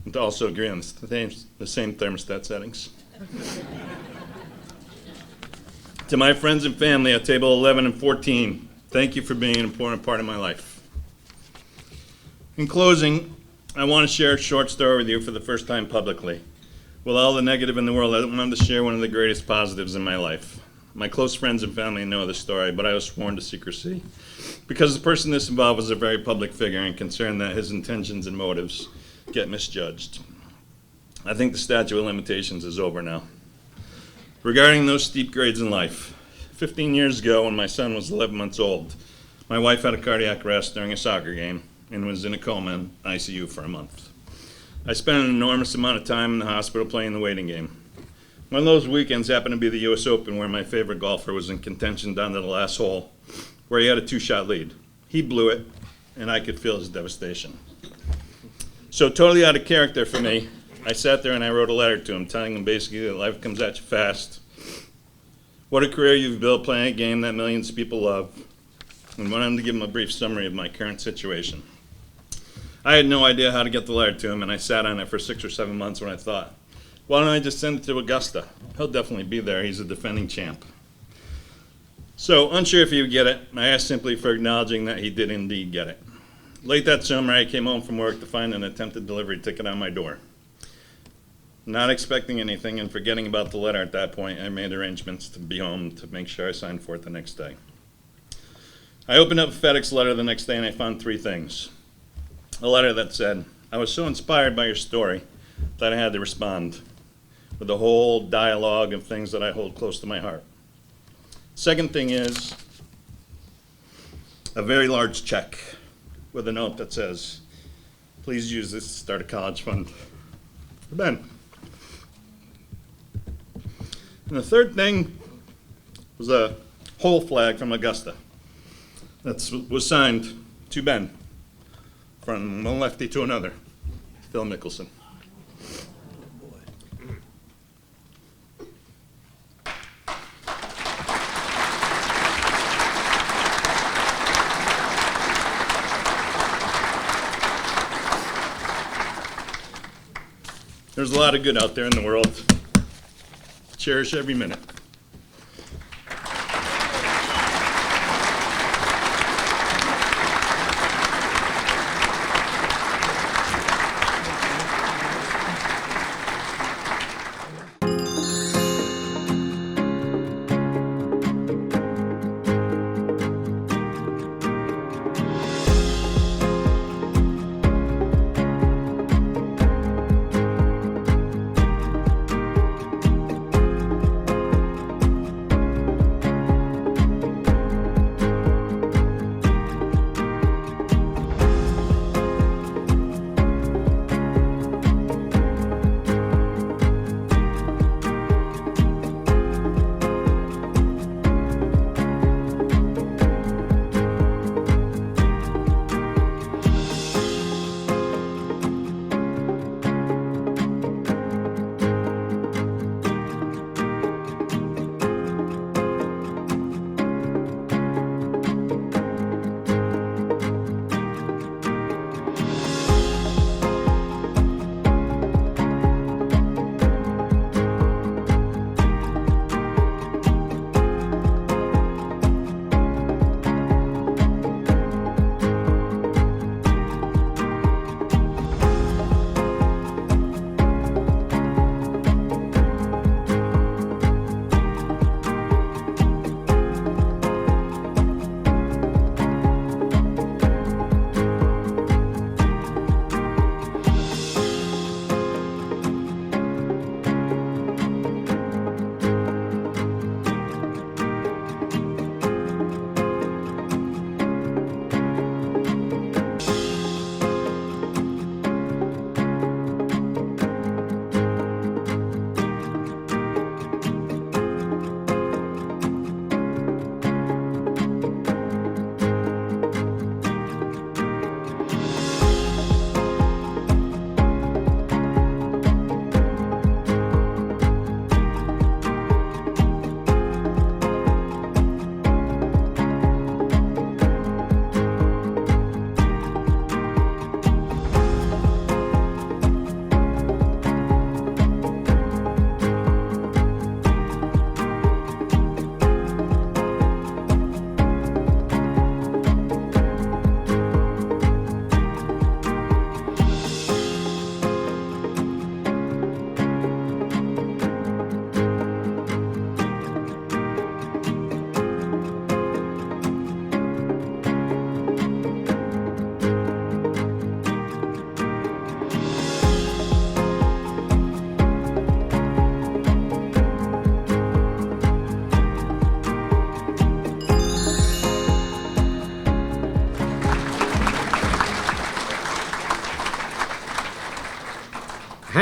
and to also agree on the same thermostat settings. To my friends and family at table 11 and 14, thank you for being an important part of my life. In closing, I want to share a short story with you for the first time publicly. With all the negative in the world, I wanted to share one of the greatest positives in my life. My close friends and family know the story, but I was sworn to secrecy because the person this involved was a very public figure and concerned that his intentions and motives get misjudged. I think the statute of limitations is over now. Regarding those steep grades in life, 15 years ago when my son was 11 months old, my wife had a cardiac arrest during a soccer game and was in a coma in ICU for a month. I spent an enormous amount of time in the hospital playing the waiting game. One of those weekends happened to be the US Open, where my favorite golfer was in contention down to the last hole, where he had a 2-shot lead. He blew it, and I could feel his devastation. So totally out of character for me, I sat there and I wrote a letter to him, telling him basically that life comes at you fast. What a career you've built playing a game that millions of people love, and wanted him to give him a brief summary of my current situation. I had no idea how to get the letter to him, and I sat on it for 6 or 7 months when I thought, why don't I just send it to Augusta? He'll definitely be there. He's a defending champ. So, unsure if he would get it, I asked simply for acknowledging that he did indeed get it. Late that summer, I came home from work to find an attempted delivery ticket on my door. Not expecting anything and forgetting about the letter at that point, I made arrangements to be home to make sure I signed for it the next day. I opened up a FedEx letter the next day and I found 3 things. A letter that said, I was so inspired by your story that I had to respond with a whole dialogue of things that I hold close to my heart. Second thing is a very large check with a note that says, please use this to start a college fund for Ben. And the third thing was a whole flag from Augusta that was signed to Ben from one lefty to another, Phil Mickelson. There's a lot of good out there in the world. Cherish every minute.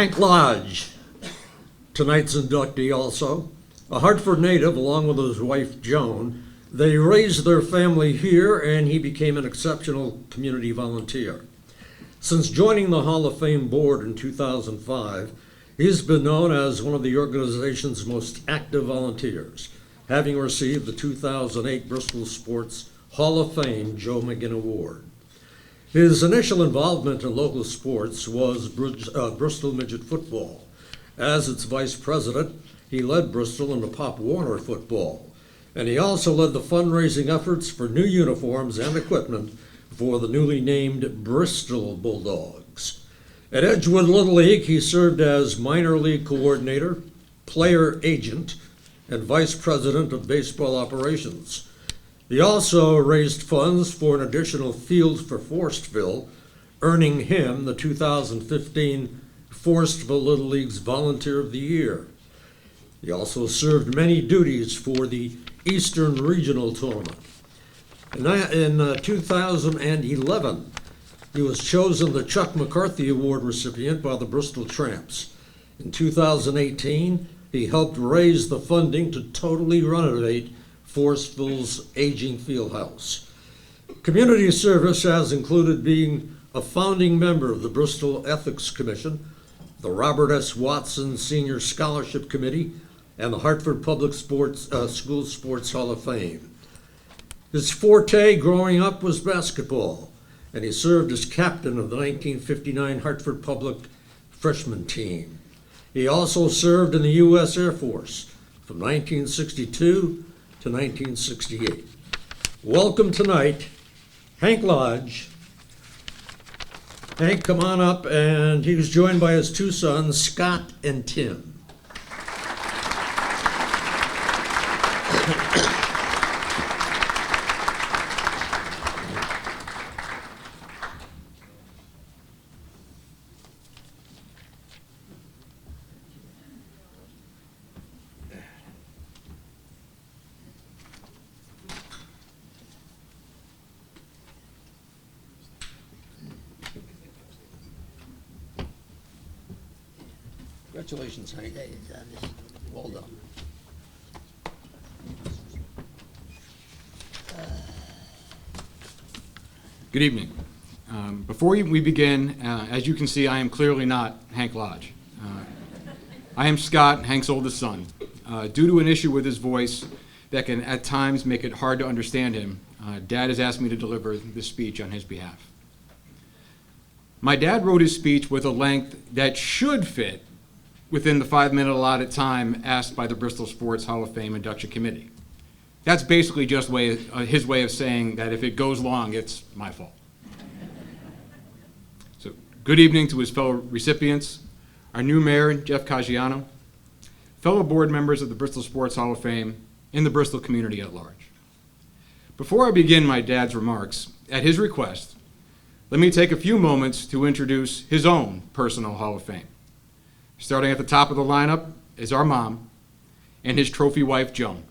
Hank Lodge, tonight's inductee also. A Hartford native, along with his wife Joan, they raised their family here, and he became an exceptional community volunteer. Since joining the Hall of Fame board in 2005, he's been known as one of the organization's most active volunteers, having received the 2008 Bristol Sports Hall of Fame Joe McGinn Award. His initial involvement in local sports was Bristol Midget Football. As its vice president, he led Bristol into Pop Warner football, and he also led the fundraising efforts for new uniforms and equipment for the newly named Bristol Bulldogs. At Edgewood Little League, he served as minor league coordinator, player agent, and vice president of baseball operations. He also raised funds for an additional field for Forestville, earning him the 2015 Forestville Little League's Volunteer of the Year. He also served many duties for the Eastern Regional Tournament. In 2011, he was chosen the Chuck McCarthy Award recipient by the Bristol Tramps. In 2018, he helped raise the funding to totally renovate Forestville's aging field house. Community service has included being a founding member of the Bristol Ethics Commission, the Robert S. Watson Senior Scholarship Committee, and the Hartford Public School Sports Hall of Fame. His forte growing up was basketball, and he served as captain of the 1959 Hartford Public freshman team. He also served in the U.S. Air Force from 1962 to 1968. Welcome tonight, Hank Lodge. Hank, come on up, and he was joined by his two sons, Scott and Tim. Congratulations, Hank. Well done. Good evening. Before we begin, as you can see, I am clearly not Hank Lodge. I am Scott, Hank's oldest son. Due to an issue with his voice that can at times make it hard to understand him, Dad has asked me to deliver this speech on his behalf. My dad wrote his speech with a length that should fit within the 5-minute allotted time asked by the Bristol Sports Hall of Fame Induction Committee. That's basically just his way of saying that if it goes long, it's my fault. So, good evening to his fellow recipients, our new mayor, Jeff Caggiano, fellow board members of the Bristol Sports Hall of Fame, and the Bristol community at large. Before I begin my dad's remarks, at his request, let me take a few moments to introduce his own personal Hall of Fame. Starting at the top of the lineup is our mom and his trophy wife, Joan.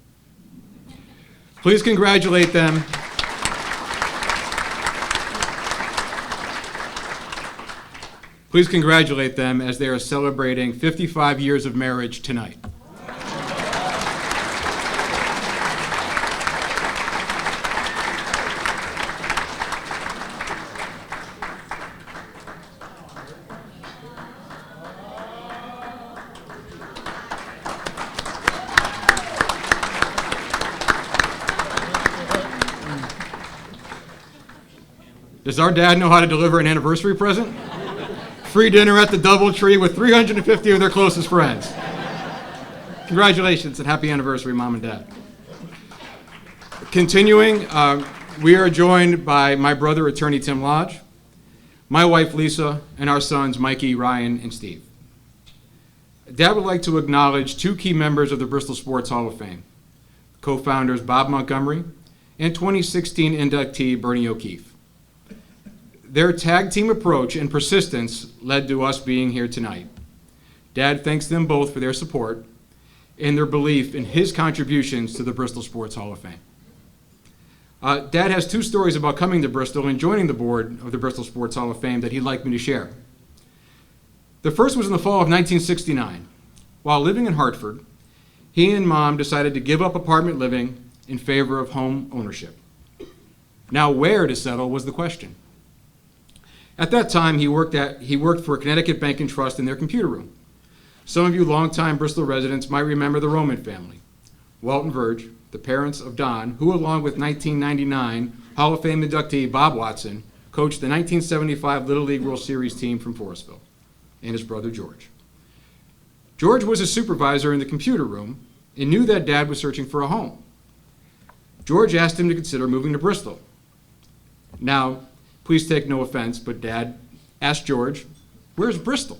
Please congratulate them. Please congratulate them as they are celebrating 55 years of marriage tonight. Does our dad know how to deliver an anniversary present? Free dinner at the DoubleTree with 350 of their closest friends. Congratulations and happy anniversary, Mom and Dad. Continuing, we are joined by my brother, Attorney Tim Lodge, my wife, Lisa, and our sons, Mikey, Ryan, and Steve. Dad would like to acknowledge two key members of the Bristol Sports Hall of Fame, co-founders Bob Montgomery and 2016 inductee Bernie O'Keefe. Their tag team approach and persistence led to us being here tonight. Dad thanks them both for their support and their belief in his contributions to the Bristol Sports Hall of Fame. Dad has two stories about coming to Bristol and joining the board of the Bristol Sports Hall of Fame that he'd like me to share. The first was in the fall of 1969. While living in Hartford, he and Mom decided to give up apartment living in favor of home ownership. Now, where to settle was the question. At that time, he worked for Connecticut Bank and Trust in their computer room. Some of you longtime Bristol residents might remember the Roman family. Walt and Verge, the parents of Don, who along with 1999 Hall of Fame inductee Bob Watson, coached the 1975 Little League World Series team from Forestville, and his brother George. George was a supervisor in the computer room and knew that Dad was searching for a home. George asked him to consider moving to Bristol. Now, please take no offense, but Dad asked George, "Where's Bristol?"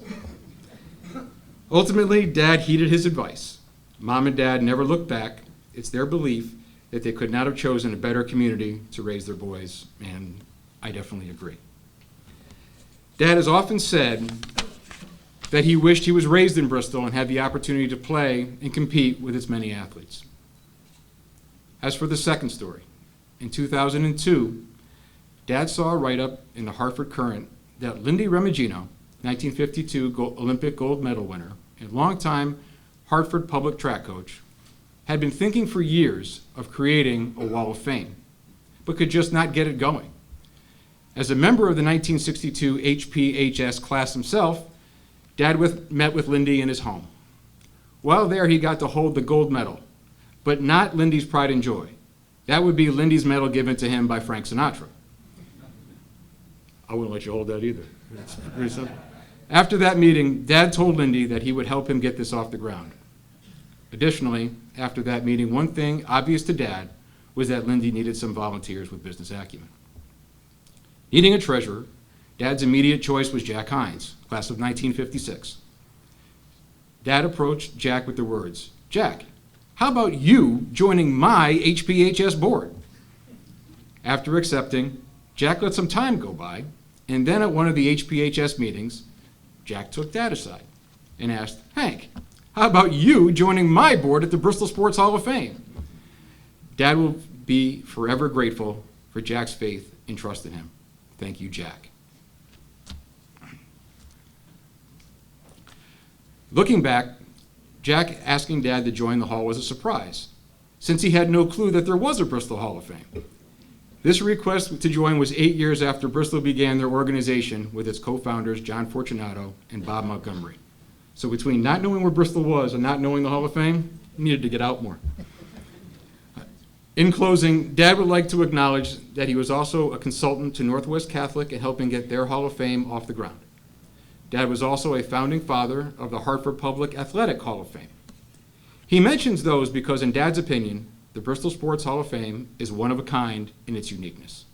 Ultimately, Dad heeded his advice. Mom and Dad never looked back. It's their belief that they could not have chosen a better community to raise their boys, and I definitely agree. Dad has often said that he wished he was raised in Bristol and had the opportunity to play and compete with its many athletes. As for the second story, in 2002, Dad saw a write-up in the Hartford Courant that Lindy Remigino, 1952 Olympic gold medal winner and longtime Hartford public track coach, had been thinking for years of creating a wall of fame, but could just not get it going. As a member of the 1962 HPHS class himself, Dad met with Lindy in his home. While there, he got to hold the gold medal, but not Lindy's pride and joy. That would be Lindy's medal given to him by Frank Sinatra. I wouldn't let you hold that either. It's pretty simple. After that meeting, Dad told Lindy that he would help him get this off the ground. Additionally, after that meeting, one thing obvious to Dad was that Lindy needed some volunteers with business acumen. Needing a treasurer, Dad's immediate choice was Jack Hines, class of 1956. Dad approached Jack with the words, "Jack, how about you joining my HPHS board?" After accepting, Jack let some time go by, and then at one of the HPHS meetings, Jack took Dad aside and asked, "Hank, how about you joining my board at the Bristol Sports Hall of Fame?" Dad will be forever grateful for Jack's faith and trust in him. Thank you, Jack. Looking back, Jack asking Dad to join the Hall was a surprise, since he had no clue that there was a Bristol Hall of Fame. This request to join was 8 years after Bristol began their organization with its co-founders John Fortunato and Bob Montgomery. So between not knowing where Bristol was and not knowing the Hall of Fame, he needed to get out more. In closing, Dad would like to acknowledge that he was also a consultant to Northwest Catholic in helping get their Hall of Fame off the ground. Dad was also a founding father of the Hartford Public Athletic Hall of Fame. He mentions those because, in Dad's opinion, the Bristol Sports Hall of Fame is one of a kind in its uniqueness.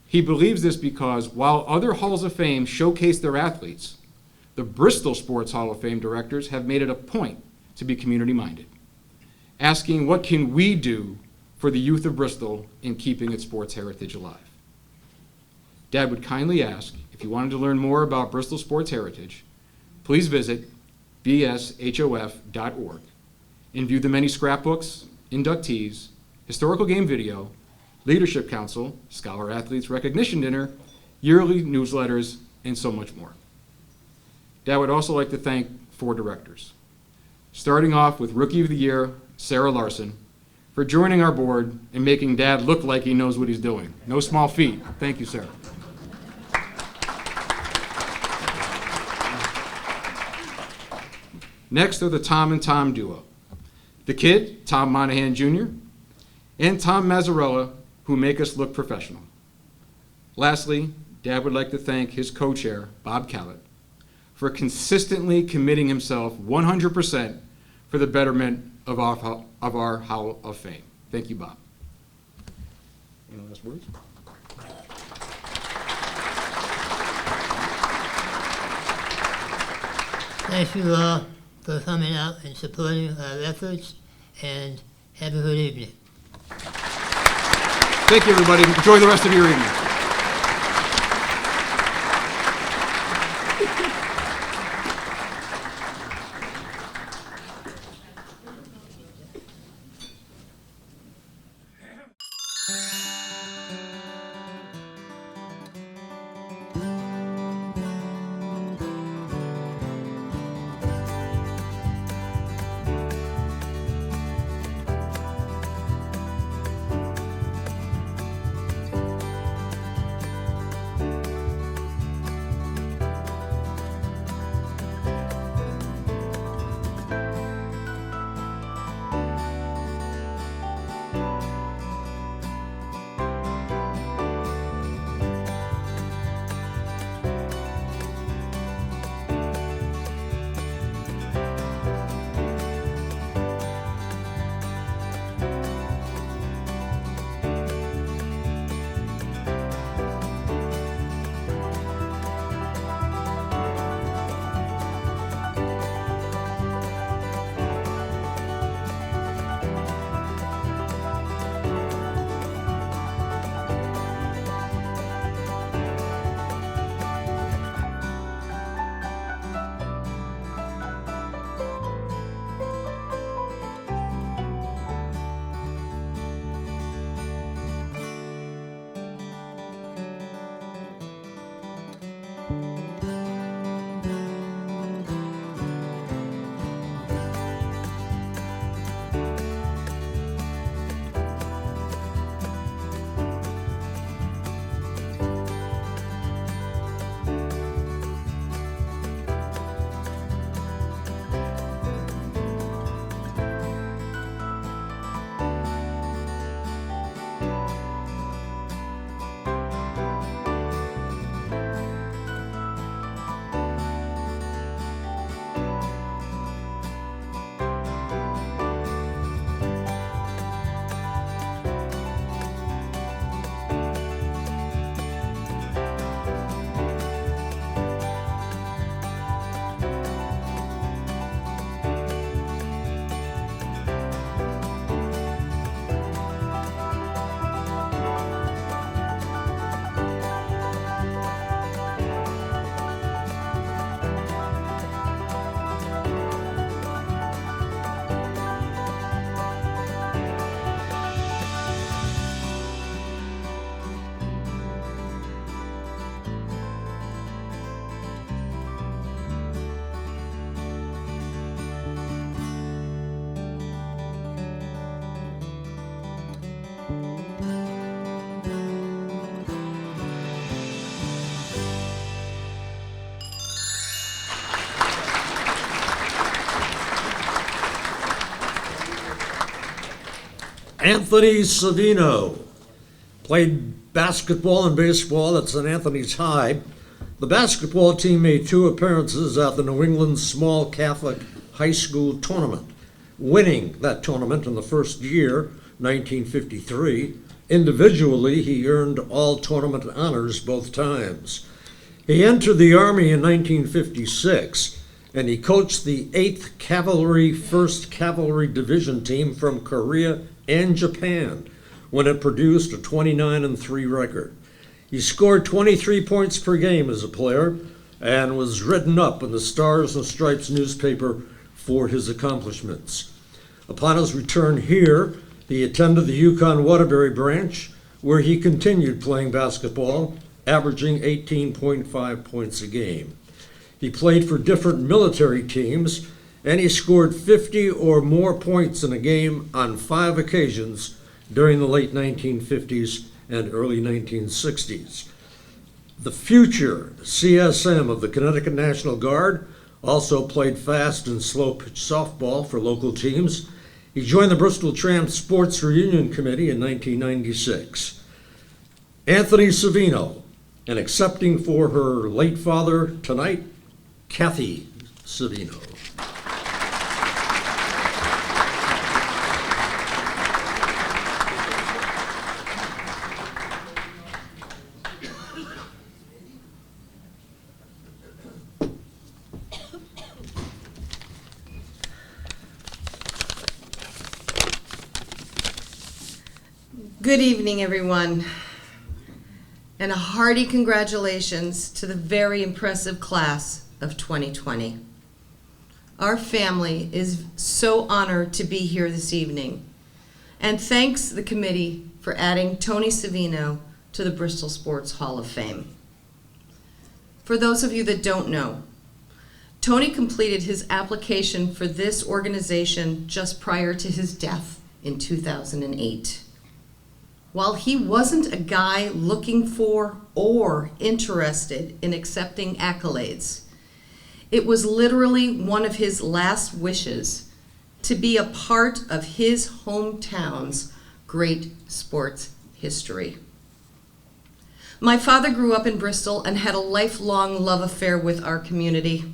He believes this because while other Halls of Fame showcase their athletes, the Bristol Sports Hall of Fame directors have made it a point to be community-minded, asking what can we do for the youth of Bristol in keeping its sports heritage alive. Dad would kindly ask, if you wanted to learn more about Bristol sports heritage, please visit bshof.org and view the many scrapbooks, inductees, historical game video, leadership council, scholar athletes recognition dinner, yearly newsletters, and so much more. Dad would also like to thank 4 directors, starting off with Rookie of the Year, Sarah Larson, for joining our board and making Dad look like he knows what he's doing. No small feat. Thank you, Sarah. Next are the Tom and Tom duo. The kid, Tom Monahan Jr., and Tom Mazzarella, who make us look professional. Lastly, Dad would like to thank his co-chair, Bob Callett, for consistently committing himself 100% for the betterment of our Hall of Fame. Thank you, Bob. Any last words? Thank you all for coming out and supporting our efforts, and have a good evening. Thank you, everybody. Enjoy the rest of your evening. Anthony Savino played basketball and baseball at St. Anthony's High. The basketball team made 2 appearances at the New England Small Catholic High School Tournament, winning that tournament in the first year, 1953. Individually, he earned all tournament honors both times. He entered the Army in 1956, and he coached the 8th Cavalry 1st Cavalry Division team from Korea and Japan when it produced a 29-3 record. He scored 23 points per game as a player and was written up in the Stars and Stripes newspaper for his accomplishments. Upon his return here, he attended the Yukon Waterbury branch, where he continued playing basketball, averaging 18.5 points a game. He played for different military teams, and he scored 50 or more points in a game on 5 occasions during the late 1950s and early 1960s. The future CSM of the Connecticut National Guard also played fast and slow pitch softball for local teams. He joined the Bristol Tramp Sports Reunion Committee in 1996. Anthony Savino, and accepting for her late father tonight, Kathy Savino. Good evening, everyone, and a hearty congratulations to the very impressive class of 2020. Our family is so honored to be here this evening, and thanks the committee for adding Tony Savino to the Bristol Sports Hall of Fame. For those of you that don't know, Tony completed his application for this organization just prior to his death in 2008. While he wasn't a guy looking for or interested in accepting accolades, it was literally one of his last wishes to be a part of his hometown's great sports history. My father grew up in Bristol and had a lifelong love affair with our community.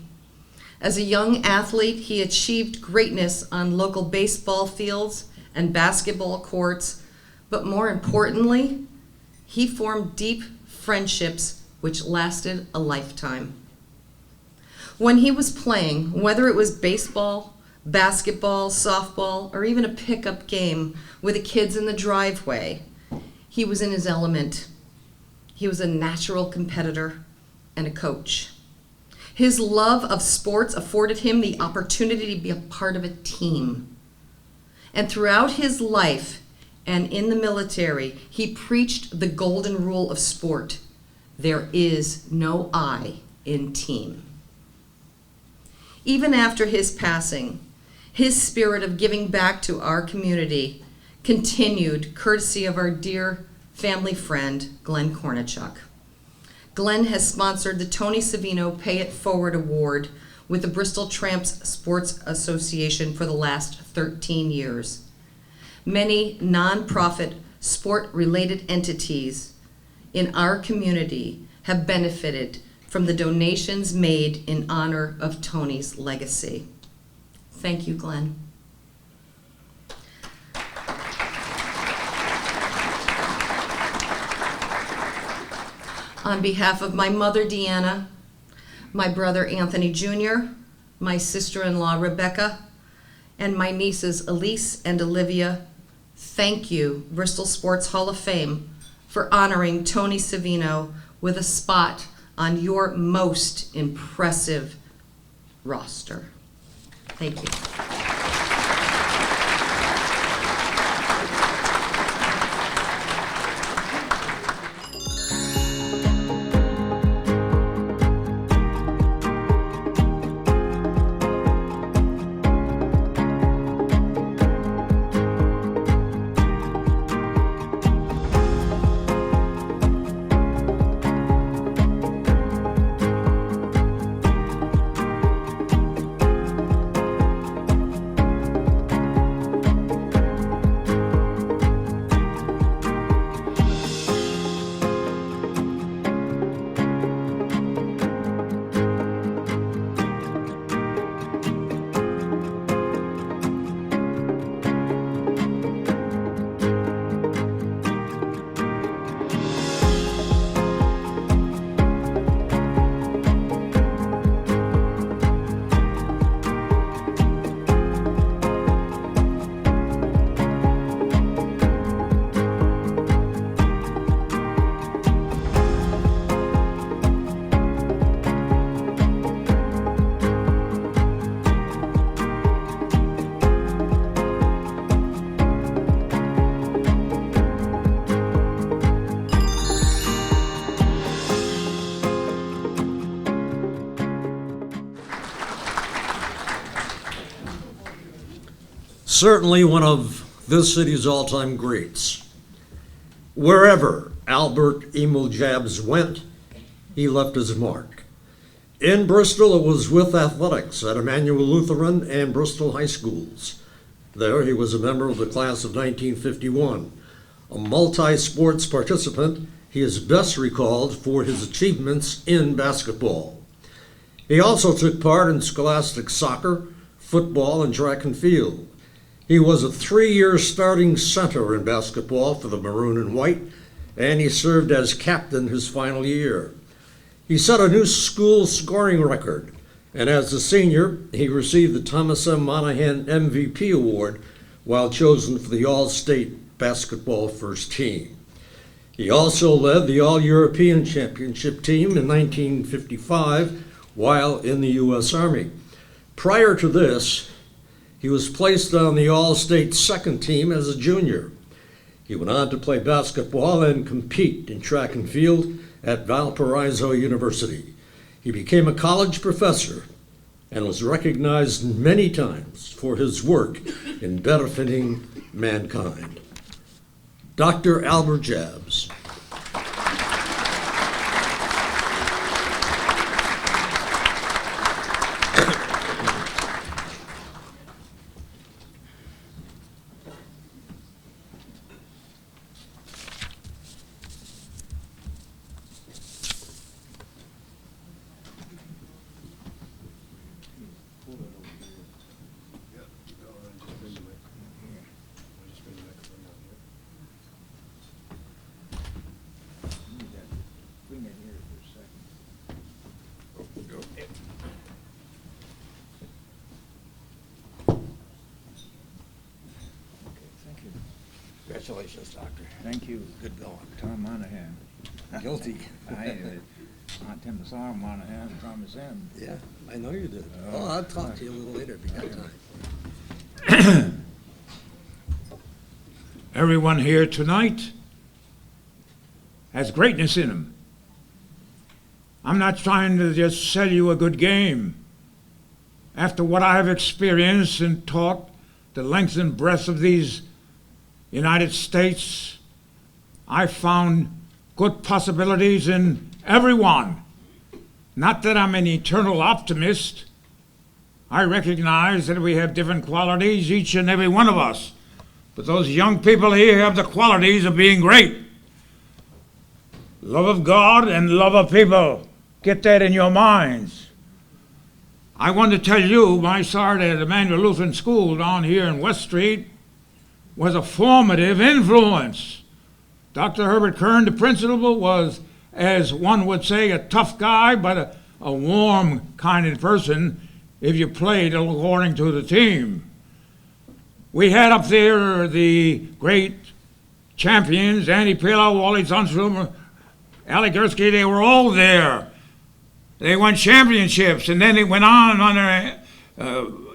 As a young athlete, he achieved greatness on local baseball fields and basketball courts, but more importantly, he formed deep friendships which lasted a lifetime. When he was playing, whether it was baseball, basketball, softball, or even a pickup game with the kids in the driveway, he was in his element. He was a natural competitor and a coach. His love of sports afforded him the opportunity to be a part of a team. And throughout his life, and in the military, he preached the golden rule of sport. There is no I in team. Even after his passing, his spirit of giving back to our community continued courtesy of our dear family friend, Glenn Kornichuk. Glenn has sponsored the Tony Savino Pay It Forward Award with the Bristol Tramps Sports Association for the last 13 years. Many nonprofit sport-related entities in our community have benefited from the donations made in honor of Tony's legacy. Thank you, Glenn. On behalf of my mother, Deanna, my brother, Anthony Jr., my sister-in-law, Rebecca, and my nieces, Elise and Olivia, thank you, Bristol Sports Hall of Fame, for honoring Tony Savino with a spot on your most impressive roster. Thank you. certainly one of this city's all-time greats. Wherever Albert Emil Jabs went, he left his mark. In Bristol, it was with athletics at Emmanuel Lutheran and Bristol high schools. There, he was a member of the class of 1951. A multi-sports participant, he is best recalled for his achievements in basketball. He also took part in scholastic soccer, football, and track and field. He was a 3-year starting center in basketball for the Maroon and White, and he served as captain his final year. He set a new school scoring record, and as a senior, he received the Thomas M. Monahan MVP Award while chosen for the All-State Basketball First Team. He also led the All-European Championship team in 1955 while in the U.S. Army. Prior to this, he was placed on the All-State second team as a junior. He went on to play basketball and compete in track and field at Valparaiso University. He became a college professor and was recognized many times for his work in benefiting mankind. Dr. Albert Jabs. Congratulations, Doctor. Thank you. Good going. Tom Monahan. Guilty. Aunt Tim Sarah Monahan, Thomas M. Yeah, I know you did. I'll talk to you a little later if you got time. Everyone here tonight has greatness in them. I'm not trying to just sell you a good game. After what I have experienced and taught the length and breadth of these United States, I found good possibilities in everyone. Not that I'm an eternal optimist. I recognize that we have different qualities, each and every one of us. But those young people here have the qualities of being great. Love of God and love of people. Get that in your minds. I want to tell you, my start at Emmanuel Lutheran School down here in West Street was a formative influence. Dr. Herbert Kern, the principal, was, as one would say, a tough guy, but a warm kind of person if you played according to the team. We had up there the great champions, Andy Pillow, Wally Zunstrom, Ali Gursky, they were all there. They won championships, and then it went on under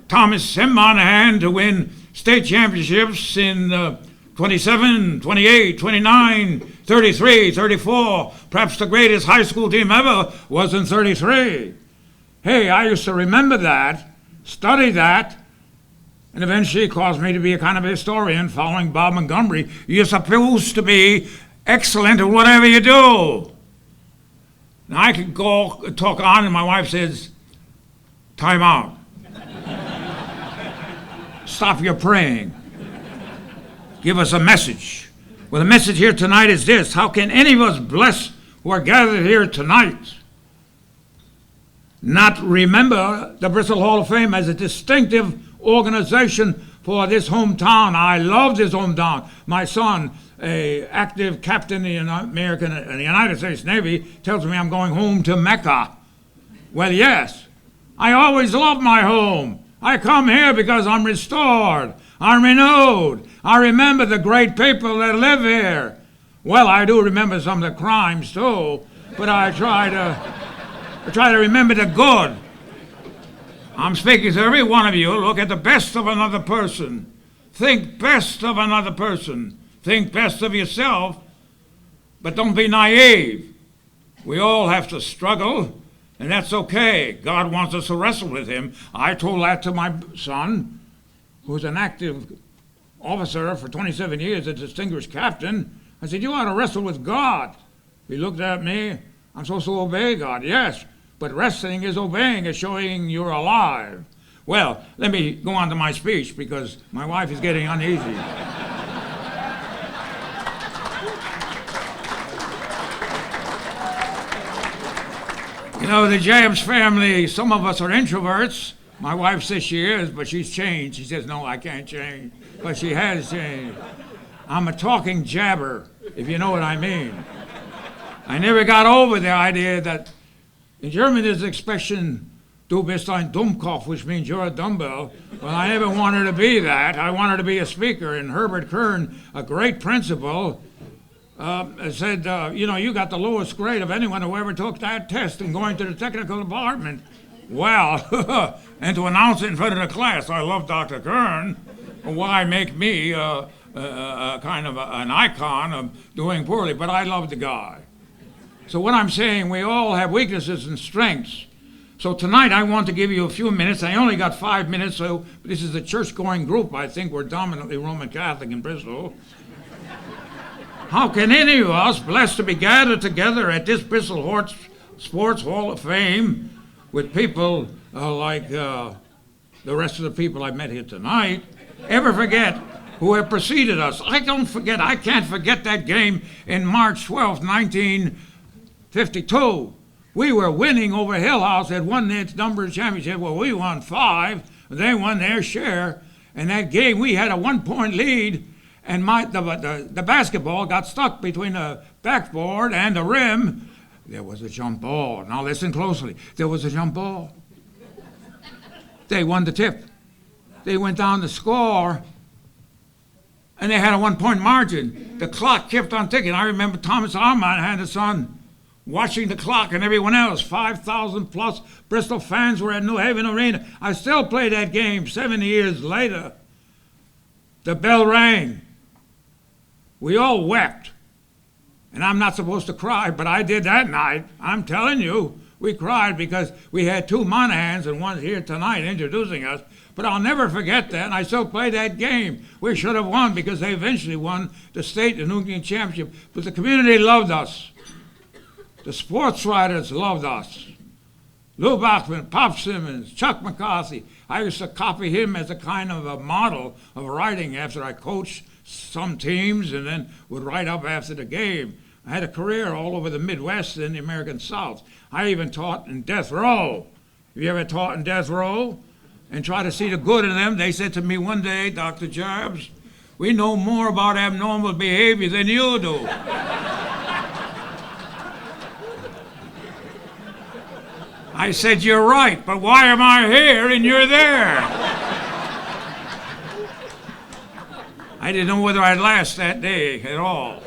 Thomas M. Monahan to win state championships in 27, 28, 29, 33, 34. Perhaps the greatest high school team ever was in 33. Hey, I used to remember that, study that, and eventually it caused me to be a kind of historian following Bob Montgomery. You're supposed to be excellent at whatever you do. Now I could go talk on, and my wife says, time out. Stop your praying. Give us a message. Well, the message here tonight is this: how can any of us blessed who are gathered here tonight not remember the Bristol Hall of Fame as a distinctive organization for this hometown? I love this hometown. My son, an active captain in the United States Navy, tells me I'm going home to Mecca. Well, yes, I always love my home. I come here because I'm restored, I'm renewed. I remember the great people that live here. Well, I do remember some of the crimes too, but I try to remember the good. I'm speaking to every one of you. Look at the best of another person. Think best of another person. Think best of yourself, but don't be naive. We all have to struggle, and that's okay. God wants us to wrestle with him. I told that to my son who's an active officer for 27 years, a distinguished captain. I said, you ought to wrestle with God. He looked at me. I'm supposed to obey God. Yes, but wrestling is obeying, is showing you're alive. Well, let me go on to my speech because my wife is getting uneasy. You know, the Jabs family, some of us are introverts. My wife says she is, but she's changed. She says, no, I can't change. But she has changed. I'm a talking jabber, if you know what I mean. I never got over the idea that in German there's the expression, du bist ein Dummkopf, which means you're a dumbbell. Well, I never wanted to be that. I wanted to be a speaker. And Herbert Kern, a great principal, said, you know, you got the lowest grade of anyone who ever took that test in going to the technical department. Well, and to announce it in front of the class, I love Dr. Kern. Why make me kind of an icon of doing poorly? But I love the guy. So what I'm saying, we all have weaknesses and strengths. So tonight I want to give you a few minutes. I only got 5 minutes, so this is a church-going group. I think we're dominantly Roman Catholic in Bristol. How can any of us, blessed to be gathered together at this Bristol Sports Hall of Fame with people like the rest of the people I met here tonight, ever forget who have preceded us? I can't forget that game in March 12th, 1952. We were winning over Hill House, had won its number of championships. Well, we won 5, they won their share. And that game, we had a 1-point lead. And the basketball got stuck between the backboard and the rim. There was a jump ball. Now listen closely. There was a jump ball. They won the tip. They went down to score, and they had a 1-point margin. The clock kept on ticking. I remember Thomas Armand had his son watching the clock and everyone else. 5,000 plus Bristol fans were at New Haven Arena. I still play that game 70 years later. The bell rang. We all wept. And I'm not supposed to cry, but I did that night. I'm telling you, we cried because we had 2 Monahans and one's here tonight introducing us. But I'll never forget that, and I still play that game. We should have won because they eventually won the state and Union Championship. But the community loved us. The sports writers loved us. Lou Bachman, Pop Simmons, Chuck McCarthy. I used to copy him as a kind of a model of writing after I coached some teams and then would write up after the game. I had a career all over the Midwest and the American South. I even taught in death row. Have you ever taught in death row? And try to see the good in them? They said to me one day, Dr. Jobs, we know more about abnormal behavior than you do. I said, you're right, but why am I here and you're there? I didn't know whether I'd last that day at all.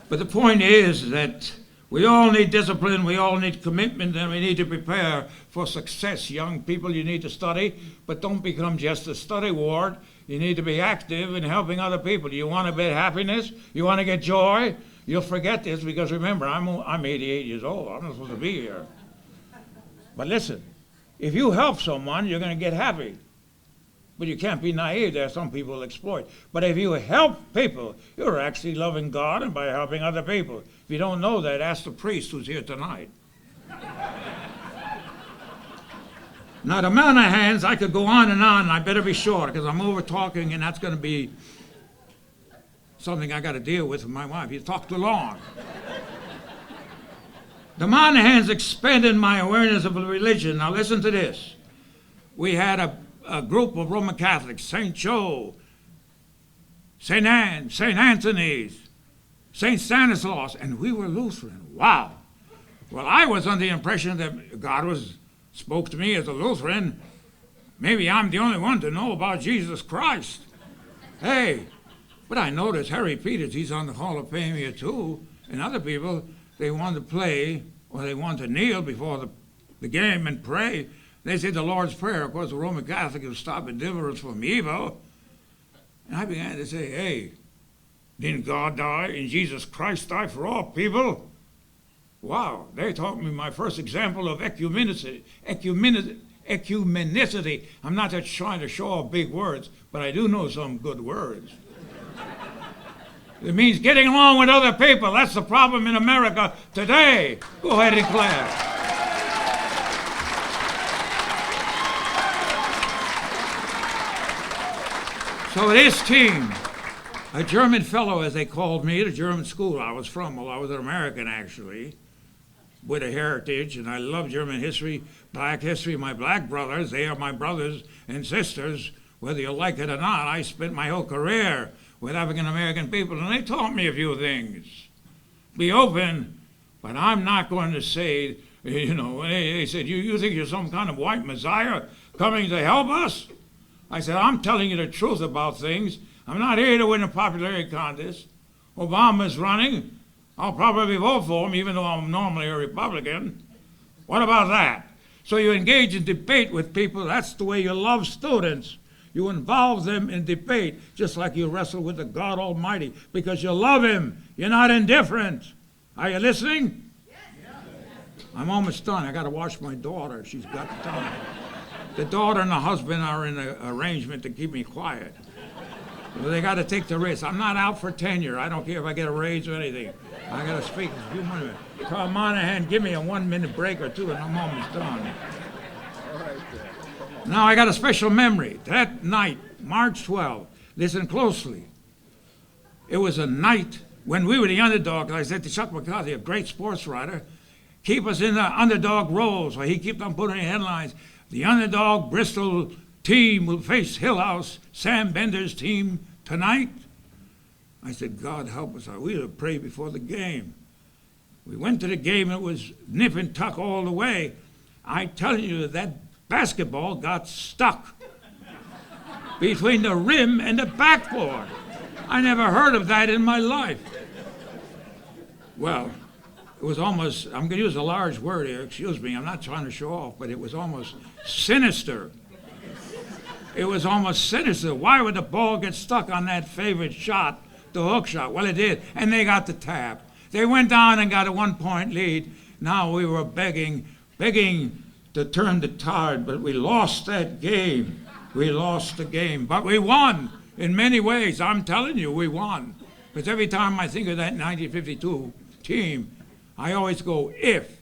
But the point is that we all need discipline, we all need commitment, and we need to prepare for success. Young people, you need to study, but don't become just a study ward. You need to be active in helping other people. You want to get happiness? You want to get joy? You'll forget this because remember, I'm 88 years old. I'm not supposed to be here. But listen, if you help someone, you're going to get happy. But you can't be naive. There are some people who exploit. But if you help people, you're actually loving God and by helping other people. If you don't know that, ask the priest who's here tonight. Now, the Monahans, I could go on, and I better be short because I'm over-talking, and that's going to be something I got to deal with my wife. You talk too long. The Monahans expanded my awareness of religion. Now listen to this. We had a group of Roman Catholics, St. Joe, St. Anne, St. Anthony's, St. Stanislaus, and we were Lutheran. Wow. Well, I was under the impression that God spoke to me as a Lutheran. Maybe I'm the only one to know about Jesus Christ. Hey, but I noticed Harry Peters, he's on the Hall of Fame here too, and other people, they want to play or they want to kneel before the game and pray. They say the Lord's Prayer. Of course, the Roman Catholic is stop and deliver us from evil. And I began to say, hey, didn't God die and Jesus Christ die for all people? Wow, they taught me my first example of ecumenism. ecumenicity. I'm not just trying to show off big words, but I do know some good words. It means getting along with other people. That's the problem in America today. Go ahead and clap. So this team, a German fellow, as they called me, at a German school I was from. Well, I was an American, actually, with a heritage, and I love German history, black history. My black brothers, they are my brothers and sisters, whether you like it or not. I spent my whole career with African-American people, and they taught me a few things. Be open, but I'm not going to say, you know, they said, you think you're some kind of white messiah coming to help us? I said, I'm telling you the truth about things. I'm not here to win a popularity contest. Obama's running. I'll probably vote for him, even though I'm normally a Republican. What about that? So you engage in debate with people. That's the way you love students. You involve them in debate, just like you wrestle with the God Almighty, because you love him. You're not indifferent. Are you listening? Yes. I'm almost done. I got to watch my daughter. She's got time. The daughter and the husband are in an arrangement to keep me quiet. Well, they got to take the risk. I'm not out for tenure. I don't care if I get a raise or anything. I got to speak in a few minutes. Tom Monahan, give me a 1-minute break or two, and I'm almost done. Now, I got a special memory. That night, March 12th, listen closely. It was a night when we were the underdog. I said to Chuck McCarthy, a great sports writer, keep us in the underdog role. So he kept on putting in headlines. The underdog Bristol team will face Hillhouse, Sam Bender's team, tonight. I said, God help us. We had to pray before the game. We went to the game. It was nip and tuck all the way. I tell you, that basketball got stuck between the rim and the backboard. I never heard of that in my life. Well, it was almost, I'm going to use a large word here, excuse me, I'm not trying to show off, but it was almost sinister. It was almost sinister. Why would the ball get stuck on that favorite shot, the hook shot? Well, it did, and they got the tap. They went down and got a 1-point lead. Now we were begging to turn the tide, but we lost that game. We lost the game, but we won in many ways. I'm telling you, we won. Because every time I think of that 1952 team, I always go, if.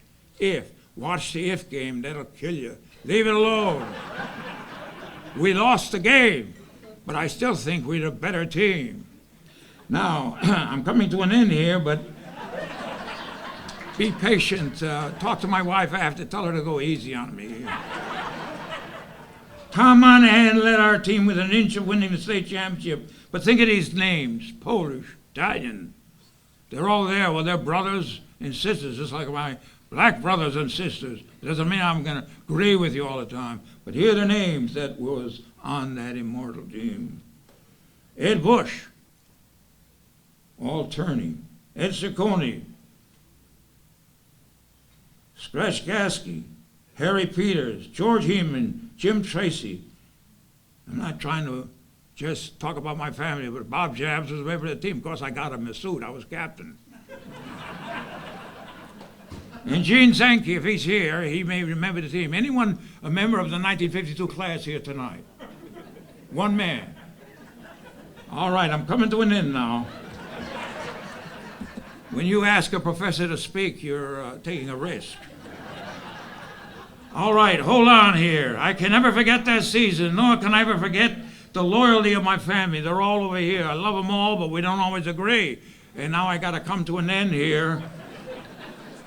Watch the if game, that'll kill you. Leave it alone. We lost the game, but I still think we're a better team. Now, I'm coming to an end here, but be patient. Talk to my wife after, tell her to go easy on me. Tom Monahan led our team with an inch of winning the state championship, but think of these names, Polish, Italian. They're all there. Well, they're brothers and sisters, just like my black brothers and sisters. It doesn't mean I'm going to agree with you all the time, but here are the names that was on that immortal team. Ed Bush, all turning. Ed Ciccone, Scratch Gasky, Harry Peters, George Heeman, Jim Tracy. I'm not trying to just talk about my family, but Bob Jabs was a member of the team. Of course, I got him a suit. I was captain. And Gene Sankey, if he's here, he may remember the team. Anyone a member of the 1952 class here tonight? One man. All right, I'm coming to an end now. When you ask a professor to speak, you're taking a risk. All right, hold on here. I can never forget that season, nor can I ever forget the loyalty of my family. They're all over here. I love them all, but we don't always agree. And now I got to come to an end here.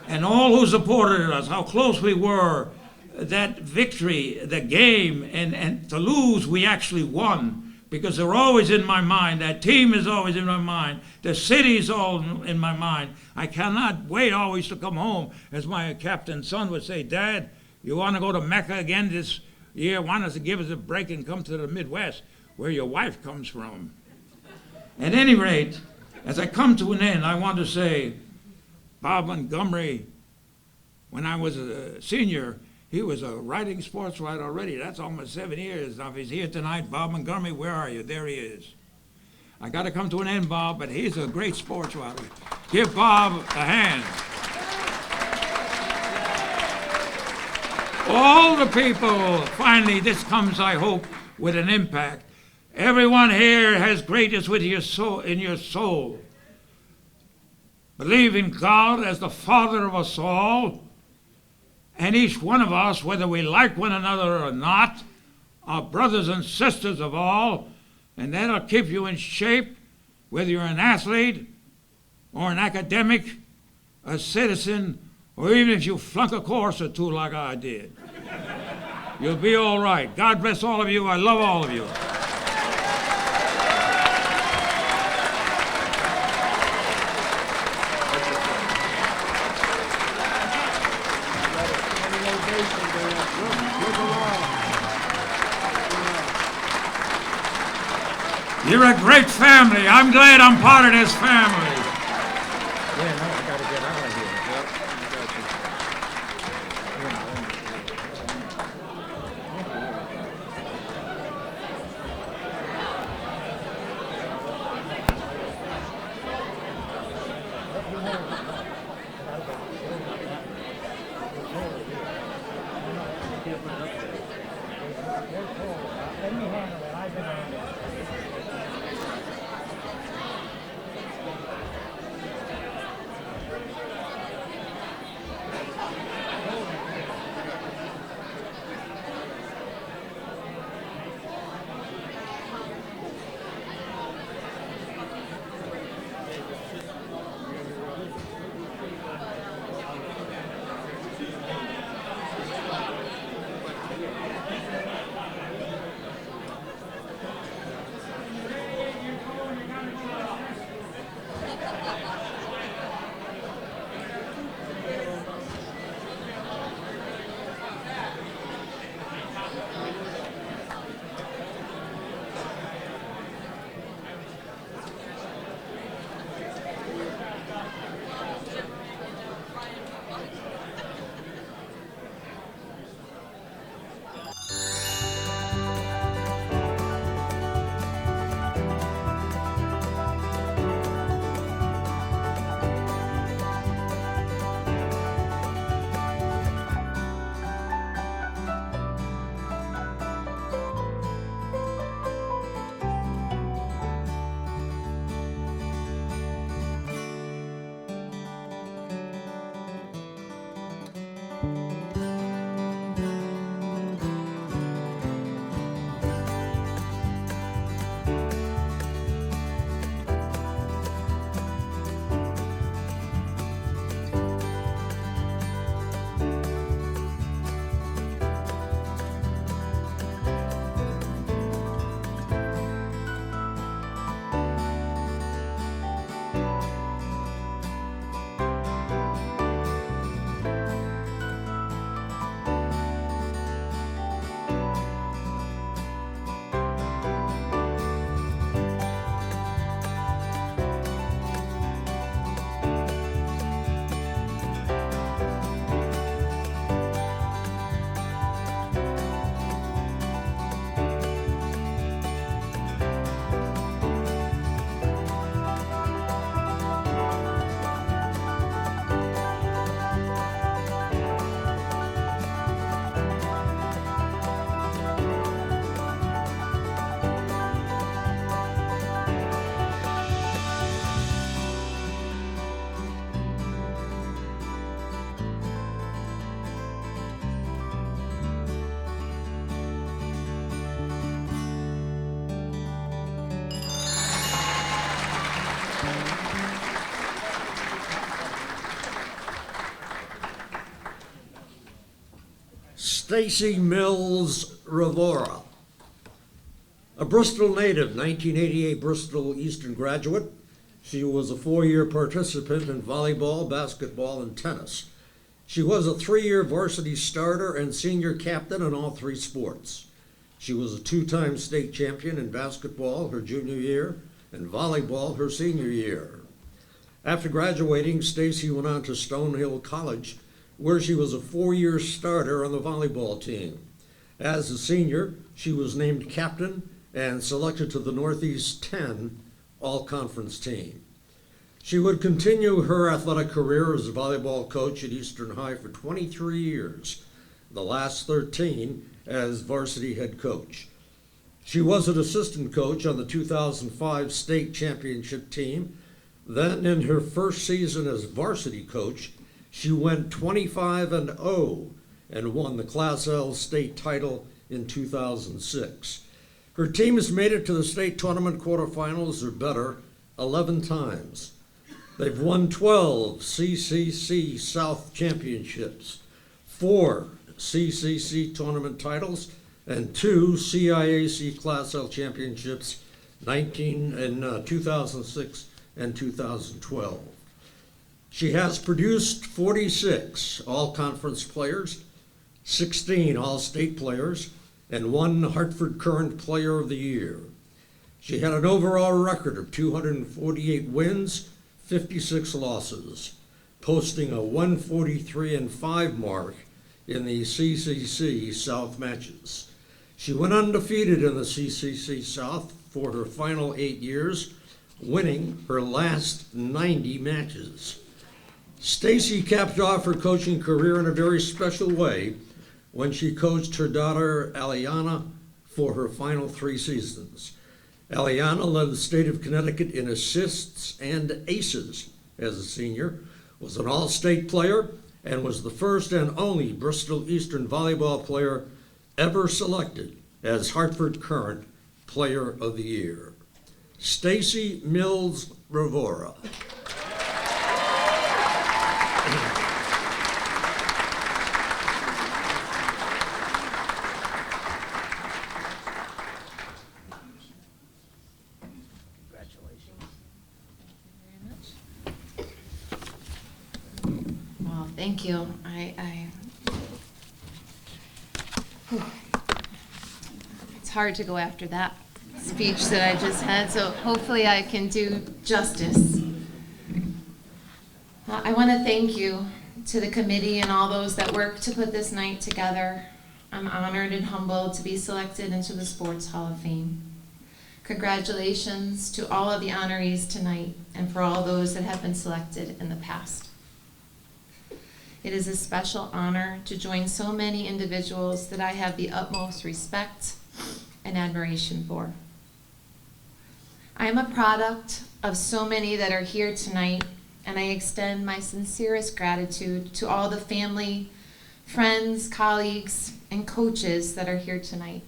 And all who supported us, how close we were, that victory, the game, and to lose, we actually won. Because they're always in my mind. That team is always in my mind. The city's all in my mind. I cannot wait always to come home. As my captain's son would say, Dad, you want to go to Mecca again this year? Why don't you give us a break and come to the Midwest, where your wife comes from? At any rate, as I come to an end, I want to say, Bob Montgomery, when I was a senior, he was a writing sports writer already. That's almost 7 years. Now, if he's here tonight, Bob Montgomery, where are you? There he is. I got to come to an end, Bob, but he's a great sports writer. Give Bob a hand. All the people, finally, this comes, I hope, with an impact. Everyone here has greatness with your soul, in your soul. Believe in God as the Father of us all, and each one of us, whether we like one another or not, are brothers and sisters of all, and that'll keep you in shape, whether you're an athlete or an academic, a citizen, or even if you flunk a course or two like I did. You'll be all right. God bless all of you. I love all of you. You're a great family. I'm glad I'm part of this family. Yeah, no, I gotta get out of here. Stacy Mills Rivera, a Bristol native, 1988 Bristol Eastern graduate. She was a 4-year participant in volleyball, basketball, and tennis. She was a 3-year varsity starter and senior captain in all 3 sports. She was a 2-time state champion in basketball her junior year and volleyball her senior year. After graduating, Stacy went on to Stonehill College, where she was a 4-year starter on the volleyball team. As a senior, she was named captain and selected to the Northeast 10 all-conference team. She would continue her athletic career as a volleyball coach at Eastern High for 23 years, the last 13 as varsity head coach. She was an assistant coach on the 2005 state championship team. Then in her first season as varsity coach, she went 25-0 and won the Class L state title in 2006. Her team has made it to the state tournament quarterfinals or better 11 times. They've won 12 CCC South championships, 4 CCC tournament titles, and 2 CIAC Class L championships, 2006 and 2012. She has produced 46 all-conference players, 16 all-state players, and 1 Hartford Courant Player of the Year. She had an overall record of 248 wins, 56 losses, posting a 143-5 mark in the CCC South matches. She went undefeated in the CCC South for her final 8 years, winning her last 90 matches. Stacy capped off her coaching career in a very special way when she coached her daughter Aliana for her final 3 seasons. Aliana led the state of Connecticut in assists and aces as a senior, was an all-state player, and was the first and only Bristol Eastern volleyball player ever selected as Hartford Courant Player of the Year. Stacy Mills Rivora. Well, thank you. It's hard to go after that speech that I just had, so hopefully I can do justice. I want to thank you to the committee and all those that worked to put this night together. I'm honored and humbled to be selected into the Sports Hall of Fame. Congratulations to all of the honorees tonight and for all those that have been selected in the past. It is a special honor to join so many individuals that I have the utmost respect and admiration for. I am a product of so many that are here tonight, and I extend my sincerest gratitude to all the family, friends, colleagues, and coaches that are here tonight.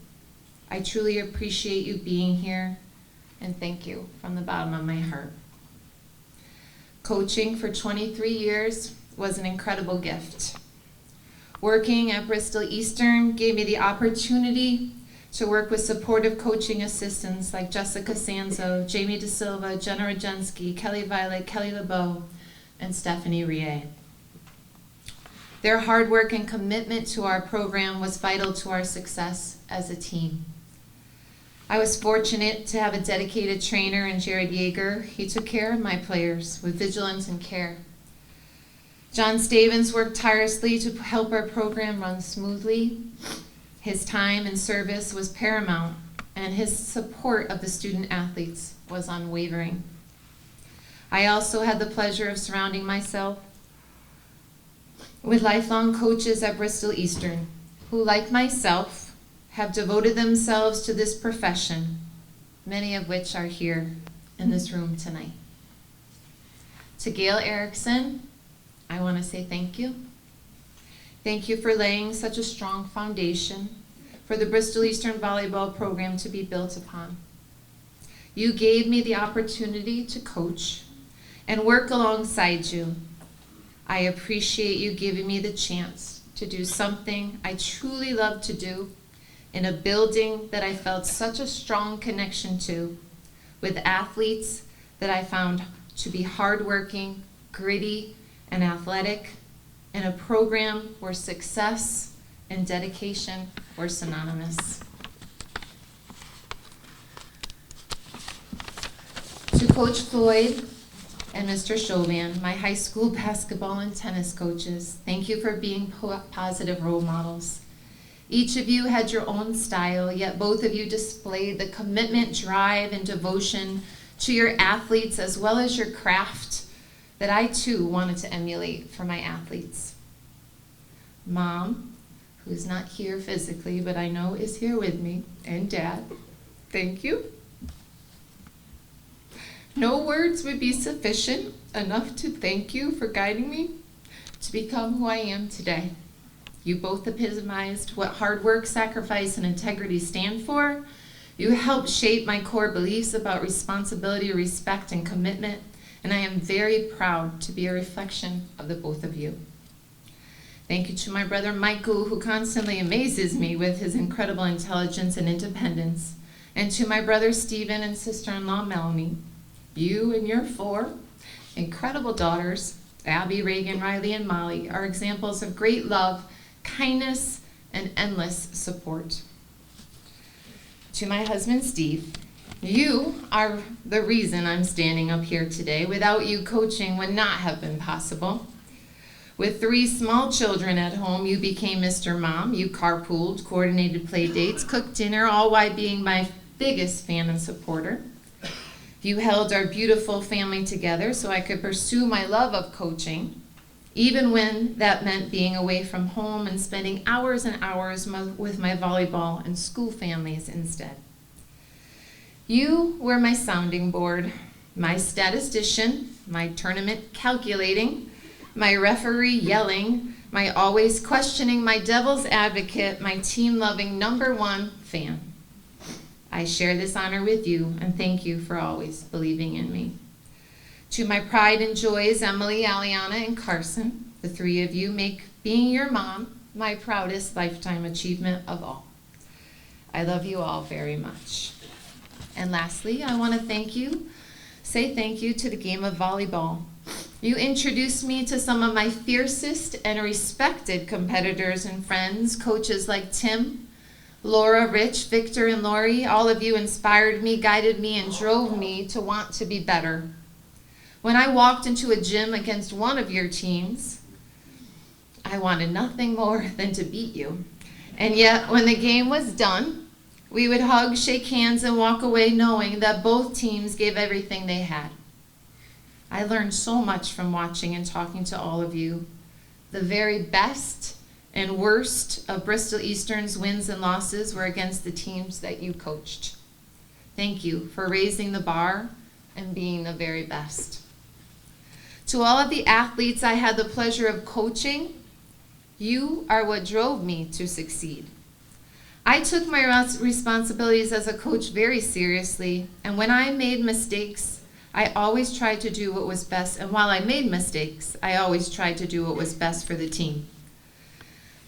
I truly appreciate you being here, and thank you from the bottom of my heart. Coaching for 23 years was an incredible gift. Working at Bristol Eastern gave me the opportunity to work with supportive coaching assistants like Jessica Sanzo, Jamie De Silva, Jenna Rajensky, Kelly Violet, Kelly LeBeau, and Stephanie Rie. Their hard work and commitment to our program was vital to our success as a team. I was fortunate to have a dedicated trainer in Jared Yeager. He took care of my players with vigilance and care. John Stavens worked tirelessly to help our program run smoothly. His time and service was paramount, and his support of the student athletes was unwavering. I also had the pleasure of surrounding myself with lifelong coaches at Bristol Eastern who, like myself, have devoted themselves to this profession, many of which are here in this room tonight. To Gail Erickson, I want to say thank you. Thank you for laying such a strong foundation for the Bristol Eastern volleyball program to be built upon. You gave me the opportunity to coach and work alongside you. I appreciate you giving me the chance to do something I truly love to do in a building that I felt such a strong connection to, with athletes that I found to be hardworking, gritty, and athletic, in a program where success and dedication were synonymous. To Coach Floyd and Mr. Chauvin, my high school basketball and tennis coaches, thank you for being positive role models. Each of you had your own style, yet both of you displayed the commitment, drive, and devotion to your athletes as well as your craft that I too wanted to emulate for my athletes. Mom, who's not here physically, but I know is here with me, and Dad, thank you. No words would be sufficient enough to thank you for guiding me to become who I am today. You both epitomized what hard work, sacrifice, and integrity stand for. You helped shape my core beliefs about responsibility, respect, and commitment, and I am very proud to be a reflection of the both of you. Thank you to my brother Michael, who constantly amazes me with his incredible intelligence and independence, and to my brother Stephen and sister-in-law Melanie. You and your 4 incredible daughters, Abby, Reagan, Riley, and Molly, are examples of great love, kindness, and endless support. To my husband Steve, you are the reason I'm standing up here today. Without you, coaching would not have been possible. With 3 small children at home, you became Mr. Mom. You carpooled, coordinated play dates, cooked dinner, all while being my biggest fan and supporter. You held our beautiful family together so I could pursue my love of coaching, even when that meant being away from home and spending hours and hours with my volleyball and school families instead. You were my sounding board, my statistician, my tournament calculating, my referee yelling, my always questioning, my devil's advocate, my team-loving #1 fan. I share this honor with you and thank you for always believing in me. To my pride and joys, Emily, Aliana, and Carson, the 3 of you make being your mom my proudest lifetime achievement of all. I love you all very much. And lastly, I want to say thank you to the game of volleyball. You introduced me to some of my fiercest and respected competitors and friends, coaches like Tim, Laura, Rich, Victor, and Lori. All of you inspired me, guided me, and drove me to want to be better. When I walked into a gym against one of your teams, I wanted nothing more than to beat you. And yet, when the game was done, we would hug, shake hands, and walk away knowing that both teams gave everything they had. I learned so much from watching and talking to all of you. The very best and worst of Bristol Eastern's wins and losses were against the teams that you coached. Thank you for raising the bar and being the very best. To all of the athletes I had the pleasure of coaching, you are what drove me to succeed. I took my responsibilities as a coach very seriously, and when I made mistakes, I always tried to do what was best, and while I made mistakes, I always tried to do what was best for the team.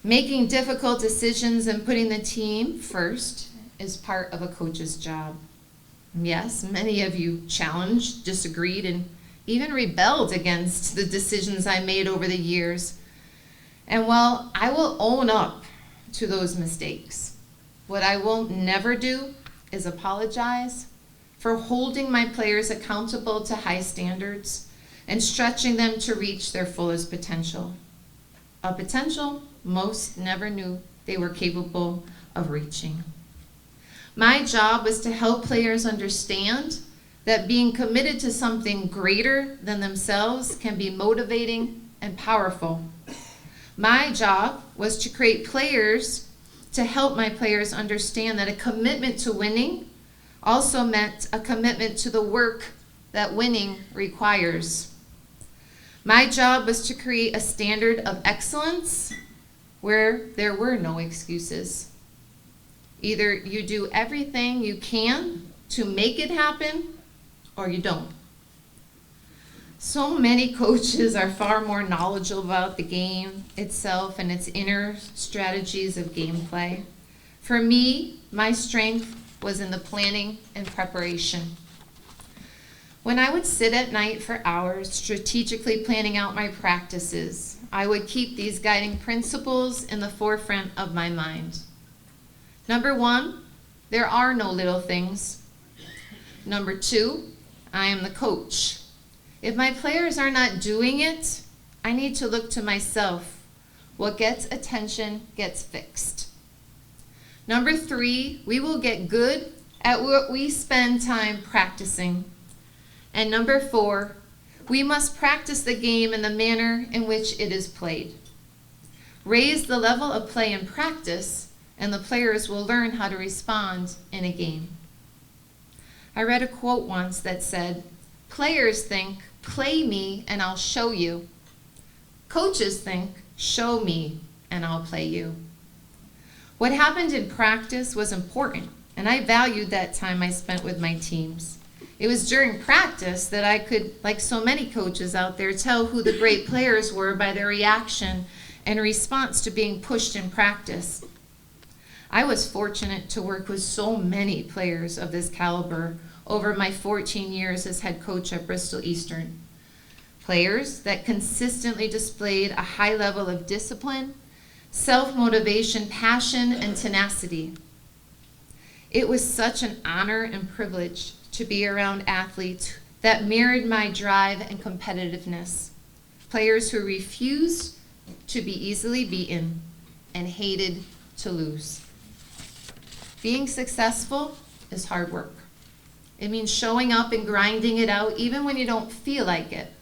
Making difficult decisions and putting the team first is part of a coach's job. Yes, many of you challenged, disagreed, and even rebelled against the decisions I made over the years. And while I will own up to those mistakes, what I will never do is apologize for holding my players accountable to high standards and stretching them to reach their fullest potential. A potential most never knew they were capable of reaching. My job was to help players understand that being committed to something greater than themselves can be motivating and powerful. My job was to create players to help my players understand that a commitment to winning also meant a commitment to the work that winning requires. My job was to create a standard of excellence where there were no excuses. Either you do everything you can to make it happen, or you don't. So many coaches are far more knowledgeable about the game itself and its inner strategies of gameplay. For me, my strength was in the planning and preparation. When I would sit at night for hours strategically planning out my practices, I would keep these guiding principles in the forefront of my mind. Number 1, there are no little things. Number 2, I am the coach. If my players are not doing it, I need to look to myself. What gets attention gets fixed. Number 3, we will get good at what we spend time practicing. And number 4, we must practice the game in the manner in which it is played. Raise the level of play in practice, and the players will learn how to respond in a game. I read a quote once that said, "Players think, play me and I'll show you. Coaches think, show me and I'll play you." What happened in practice was important, and I valued that time I spent with my teams. It was during practice that I could, like so many coaches out there, tell who the great players were by their reaction and response to being pushed in practice. I was fortunate to work with so many players of this caliber over my 14 years as head coach at Bristol Eastern. Players that consistently displayed a high level of discipline, self-motivation, passion, and tenacity. It was such an honor and privilege to be around athletes that mirrored my drive and competitiveness. Players who refused to be easily beaten and hated to lose. Being successful is hard work. It means showing up and grinding it out even when you don't feel like it.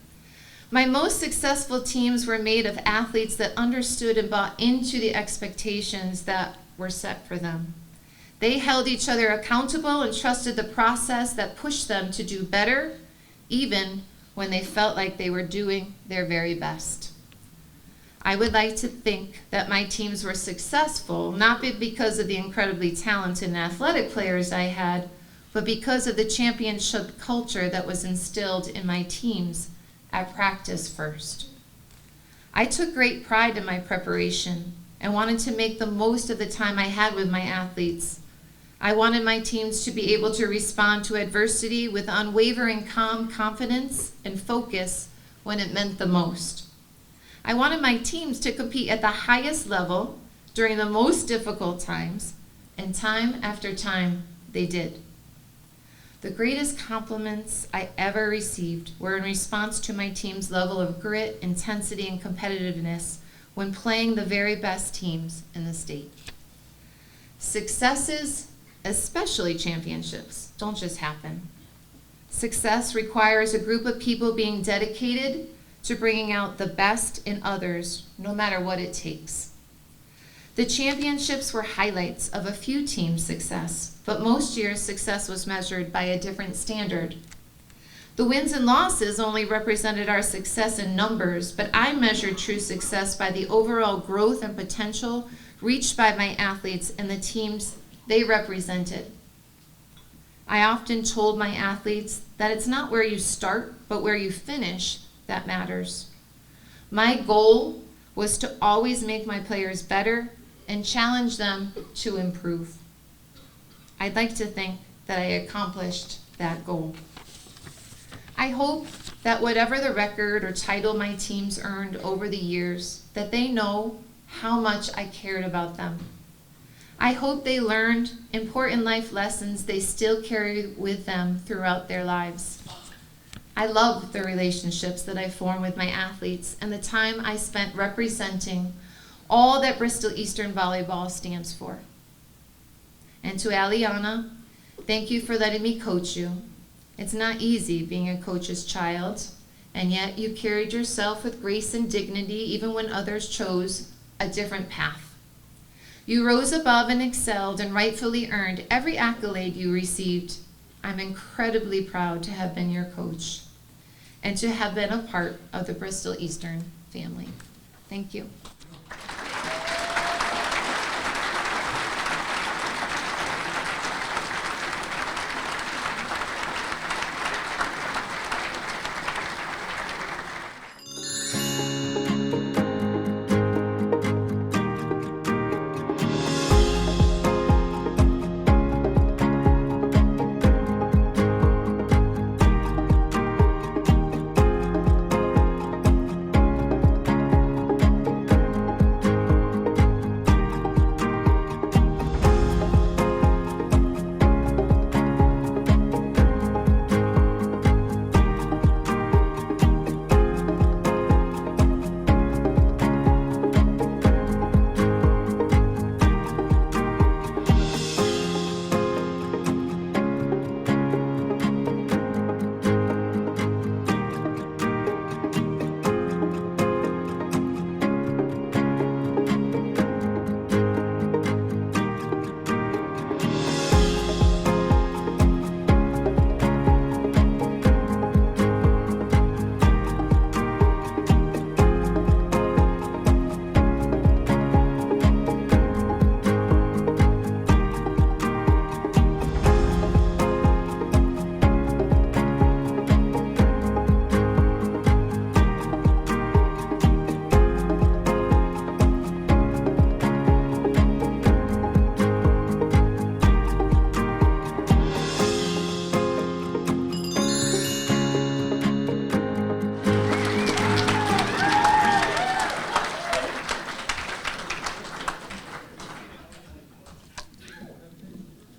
My most successful teams were made of athletes that understood and bought into the expectations that were set for them. They held each other accountable and trusted the process that pushed them to do better, even when they felt like they were doing their very best. I would like to think that my teams were successful, not because of the incredibly talented and athletic players I had, but because of the championship culture that was instilled in my teams at practice first. I took great pride in my preparation and wanted to make the most of the time I had with my athletes. I wanted my teams to be able to respond to adversity with unwavering calm confidence and focus when it meant the most. I wanted my teams to compete at the highest level during the most difficult times, and time after time they did. The greatest compliments I ever received were in response to my team's level of grit, intensity, and competitiveness when playing the very best teams in the state. Successes, especially championships, don't just happen. Success requires a group of people being dedicated to bringing out the best in others, no matter what it takes. The championships were highlights of a few teams' success, but most years' success was measured by a different standard. The wins and losses only represented our success in numbers, but I measured true success by the overall growth and potential reached by my athletes and the teams they represented. I often told my athletes that it's not where you start, but where you finish that matters. My goal was to always make my players better and challenge them to improve. I'd like to think that I accomplished that goal. I hope that whatever the record or title my teams earned over the years, that they know how much I cared about them. I hope they learned important life lessons they still carry with them throughout their lives. I love the relationships that I form with my athletes and the time I spent representing all that Bristol Eastern Volleyball stands for. And to Aliana, thank you for letting me coach you. It's not easy being a coach's child, and yet you carried yourself with grace and dignity even when others chose a different path. You rose above and excelled and rightfully earned every accolade you received. I'm incredibly proud to have been your coach and to have been a part of the Bristol Eastern family. Thank you.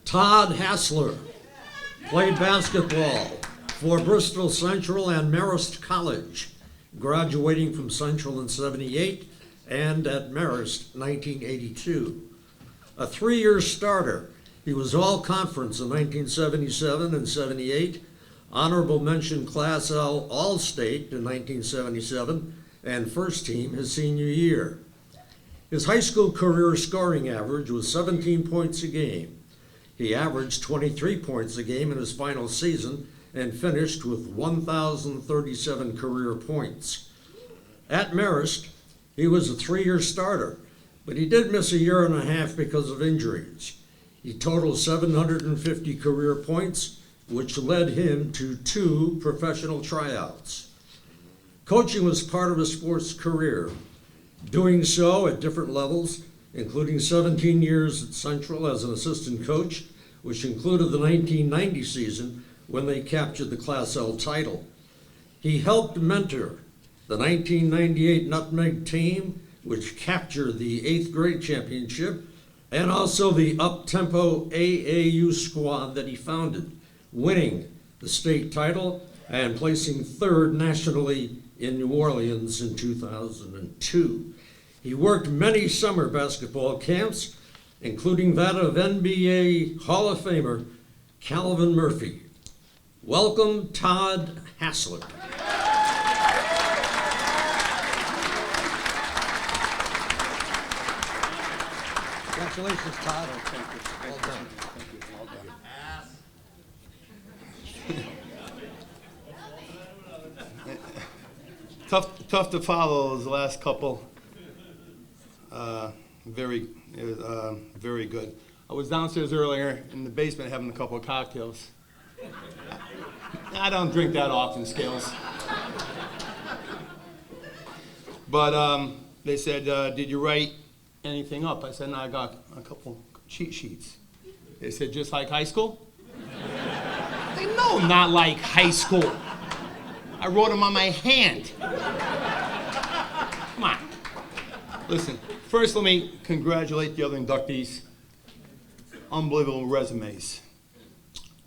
Todd Hassler played basketball for Bristol Central and Marist College, graduating from Central in '78 and at Marist 1982. A 3-year starter, he was all-conference in 1977 and '78, honorable mention Class L All-State in 1977, and first team his senior year. His high school career scoring average was 17 points a game. He averaged 23 points a game in his final season and finished with 1,037 career points. At Marist, he was a 3-year starter, but he did miss a year and a half because of injuries. He totaled 750 career points, which led him to 2 professional tryouts. Coaching was part of his sports career, doing so at different levels, including 17 years at Central as an assistant coach, which included the 1990 season when they captured the Class L title. He helped mentor the 1998 Nutmeg team, which captured the 8th grade championship, and also the up-tempo AAU squad that he founded, winning the state title and placing 3rd nationally in New Orleans in 2002. He worked many summer basketball camps, including that of NBA Hall of Famer Calvin Murphy. Welcome, Todd Hassler. Congratulations, Todd. Thank you. Well done. Thank you. Well done. Tough to follow those last couple. Very good. I was downstairs earlier in the basement having a couple of cocktails. I don't drink that often, Scales. But they said, did you write anything up? I said, no, I got a couple cheat sheets. They said, just like high school? I said, no, not like high school. I wrote them on my hand. Come on. Listen, first let me congratulate the other inductees. Unbelievable resumes.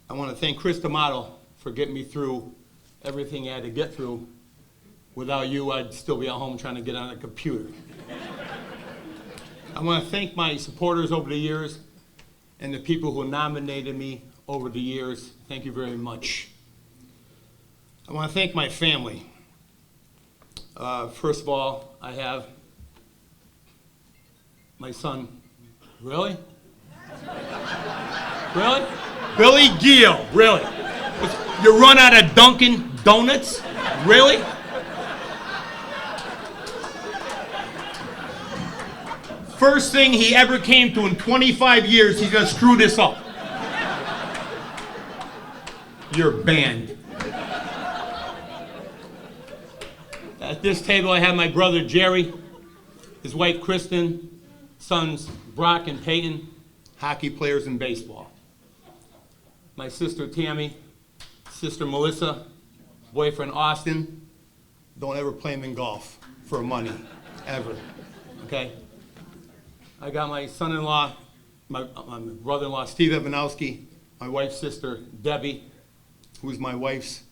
I want to thank Chris D'Amato for getting me through everything I had to get through. Without you, I'd still be at home trying to get on a computer. I want to thank my supporters over the years and the people who nominated me over the years. Thank you very much. I want to thank my family. First of all, I have my son. Really? Really? Billy Gill, really? You run out of Dunkin' Donuts? Really? First thing he ever came to in 25 years, he's gonna screw this up. You're banned. At this table, I have my brother Jerry, his wife Kristen, sons Brock and Peyton, hockey players in baseball. My sister Tammy, sister Melissa, boyfriend Austin. Don't ever play him in golf for money, ever, okay? I got my son-in-law, my brother-in-law Steve Evanowski, my wife's sister Debbie, who's my wife's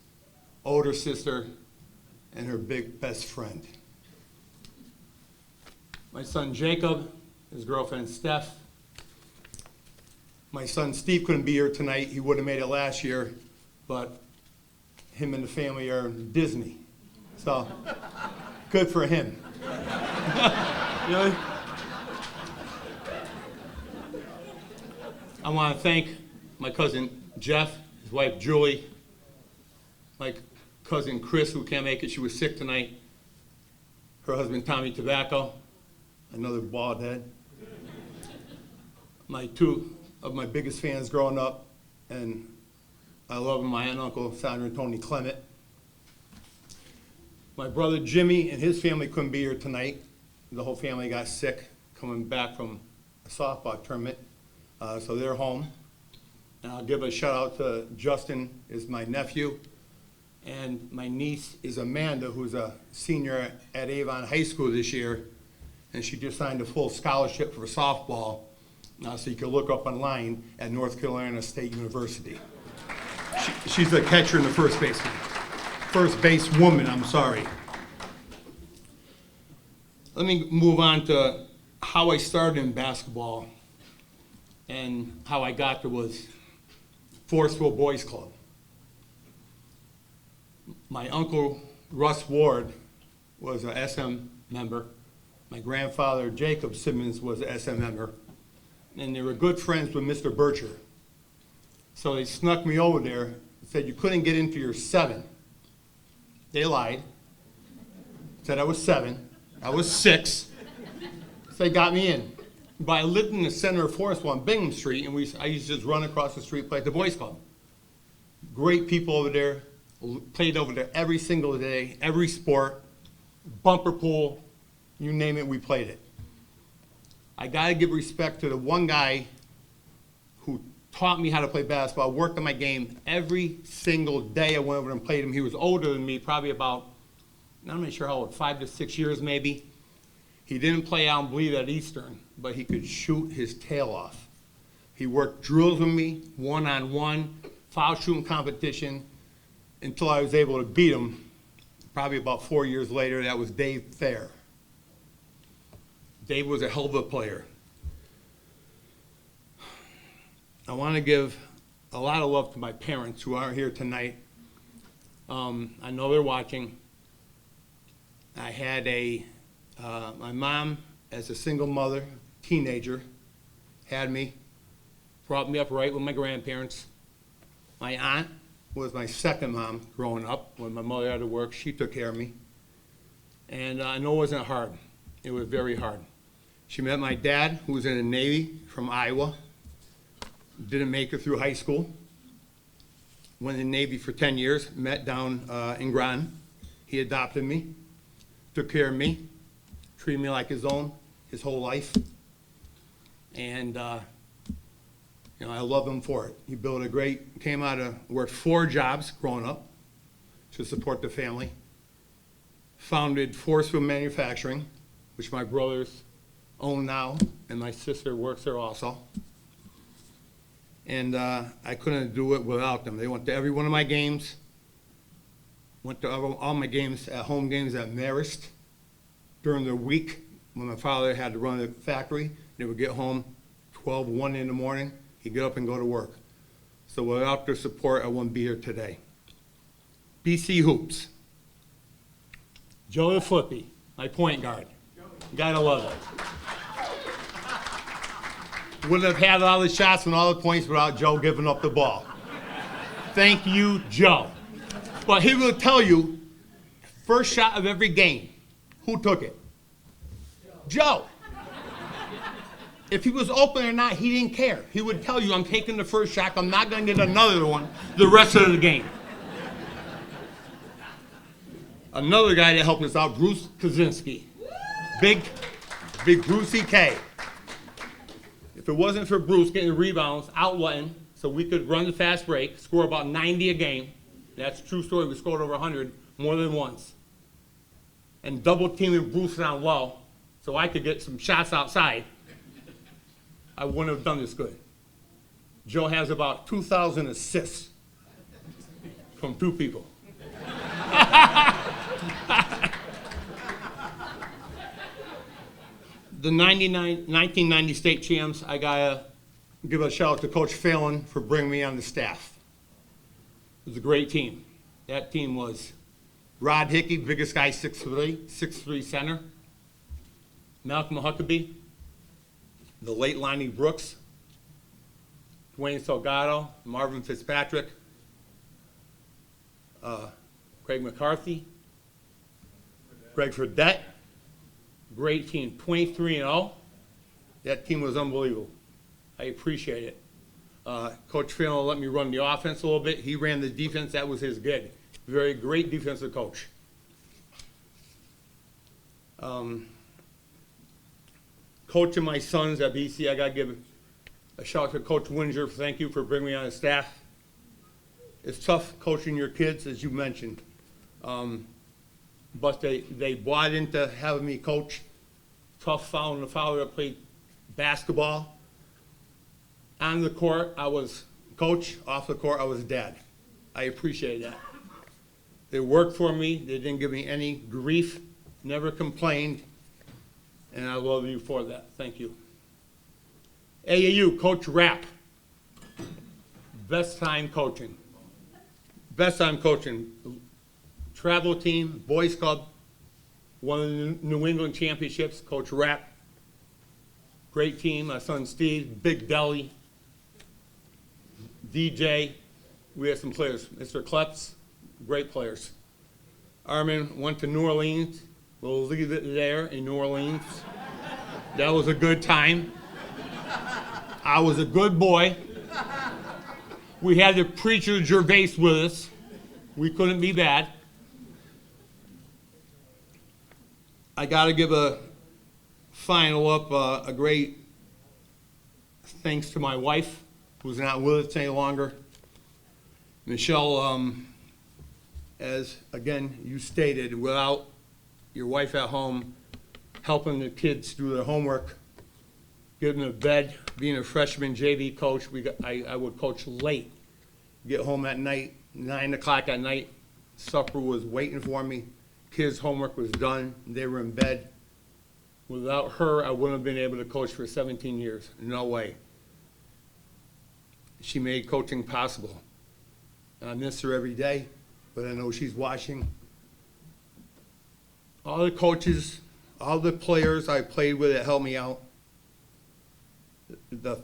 older sister and her big best friend. My son Jacob, his girlfriend Steph. My son Steve couldn't be here tonight. He would have made it last year, but him and the family are in Disney. So, good for him. Really? I want to thank my cousin Jeff, his wife Julie, my cousin Chris, who can't make it, she was sick tonight, her husband Tommy Tobacco, another bald head, two of my biggest fans growing up, and I love them, my aunt and uncle Sandra and Tony Clement. My brother Jimmy and his family couldn't be here tonight. The whole family got sick coming back from a softball tournament, so they're home. And I'll give a shout out to Justin, is my nephew, and my niece is Amanda, who's a senior at Avon High School this year, and she just signed a full scholarship for softball So you can look up online at North Carolina State University. She's a catcher and a first base woman, I'm sorry. Let me move on to how I started in basketball and how I got there was Forestville Boys Club. My uncle, Russ Ward, was a SM member. My grandfather, Jacob Simmons, was a SM member. And they were good friends with Mr. Bircher. So they snuck me over there and said you couldn't get in for your 7. They lied. Said I was 7. I was 6. So they got me in. But I lived in the center of Forestville on Bingham Street, and I used to just run across the street, play at the Boys Club. Great people over there. Played over there every single day, every sport, bumper pool, you name it, we played it. I gotta give respect to the one guy who taught me how to play basketball, worked on my game every single day I went over and played him. He was older than me, probably about, I'm not sure how old, 5 to 6 years maybe. He didn't play out and bleed at Eastern, but he could shoot his tail off. He worked drills with me, one-on-one, foul shooting competition, until I was able to beat him. Probably about 4 years later, that was Dave Thayer. Dave was a hell of a player. I want to give a lot of love to my parents who aren't here tonight. I know they're watching. I had my mom, as a single mother, teenager, had me, brought me up right with my grandparents. My aunt was my second mom growing up. When my mother had to work, she took care of me. And I know it wasn't hard. It was very hard. She met my dad, who was in the Navy from Iowa. Didn't make it through high school. Went in the Navy for 10 years, met down in Groton. He adopted me, took care of me, treated me like his own his whole life. And I love him for it. He built worked 4 jobs growing up to support the family. Founded Forestville Manufacturing, which my brothers own now, and my sister works there also. And I couldn't do it without them. They went to every one of my games, went to all my games, home games at Marist. During the week, when my father had to run the factory, they would get home 12, 1 in the morning. He'd get up and go to work. So without their support, I wouldn't be here today. BC Hoops. Joe the Flippy, my point guard. Gotta love it. Wouldn't have had all the shots and all the points without Joe giving up the ball. Thank you, Joe. But he will tell you, first shot of every game, who took it? Joe. If he was open or not, he didn't care. He would tell you, I'm taking the first shot, I'm not going to get another one the rest of the game. Another guy that helped us out, Bruce Kaczynski. Big Brucey K. If it wasn't for Bruce getting rebounds, outletting, so we could run the fast break, score about 90 a game, that's a true story, we scored over 100 more than once, and double teaming Bruce down low so I could get some shots outside, I wouldn't have done this good. Joe has about 2,000 assists from 2 people. The 1990 state champs, I gotta give a shout out to Coach Phelan for bringing me on the staff. It was a great team. That team was Rod Hickey, biggest guy, 6'3", center. Malcolm Huckabee, the late Lonnie Brooks, Dwayne Salgado, Marvin Fitzpatrick, Craig McCarthy, Greg Fredette. Great team, 23-0. That team was unbelievable. I appreciate it. Coach Phelan let me run the offense a little bit. He ran the defense. That was his gig. Very great defensive coach. Coaching my sons at BC, I got to give a shout out to Coach Winger. Thank you for bringing me on the staff. It's tough coaching your kids, as you mentioned. But they bought into having me coach. Tough following the father that played basketball. On the court, I was coach. Off the court, I was dad. I appreciate that. They worked for me. They didn't give me any grief, never complained, and I love you for that. Thank you. AAU, Coach Rapp. Best time coaching. Best time coaching. Travel team, boys club, won the New England championships, Coach Rapp. Great team, my son Steve, Big Deli, DJ. We had some players. Mr. Klepps, great players. Armin went to New Orleans. We'll leave it there in New Orleans. That was a good time. I was a good boy. We had the preacher Gervais with us. We couldn't be bad. I got to give a final up, a great thanks to my wife, who's not with us any longer. Michelle, as again you stated, without your wife at home helping the kids do their homework, getting to bed, being a freshman JV coach, I would coach late. Get home at night, 9 o'clock at night, supper was waiting for me, kids' homework was done, they were in bed. Without her, I wouldn't have been able to coach for 17 years, no way. She made coaching possible. I miss her every day, but I know she's watching. All the coaches, all the players I played with that helped me out, the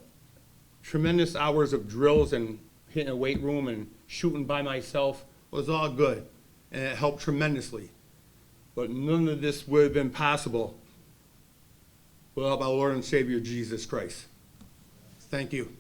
tremendous hours of drills and hitting a weight room and shooting by myself was all good, and it helped tremendously. But none of this would have been possible without my Lord and Savior, Jesus Christ. Thank you.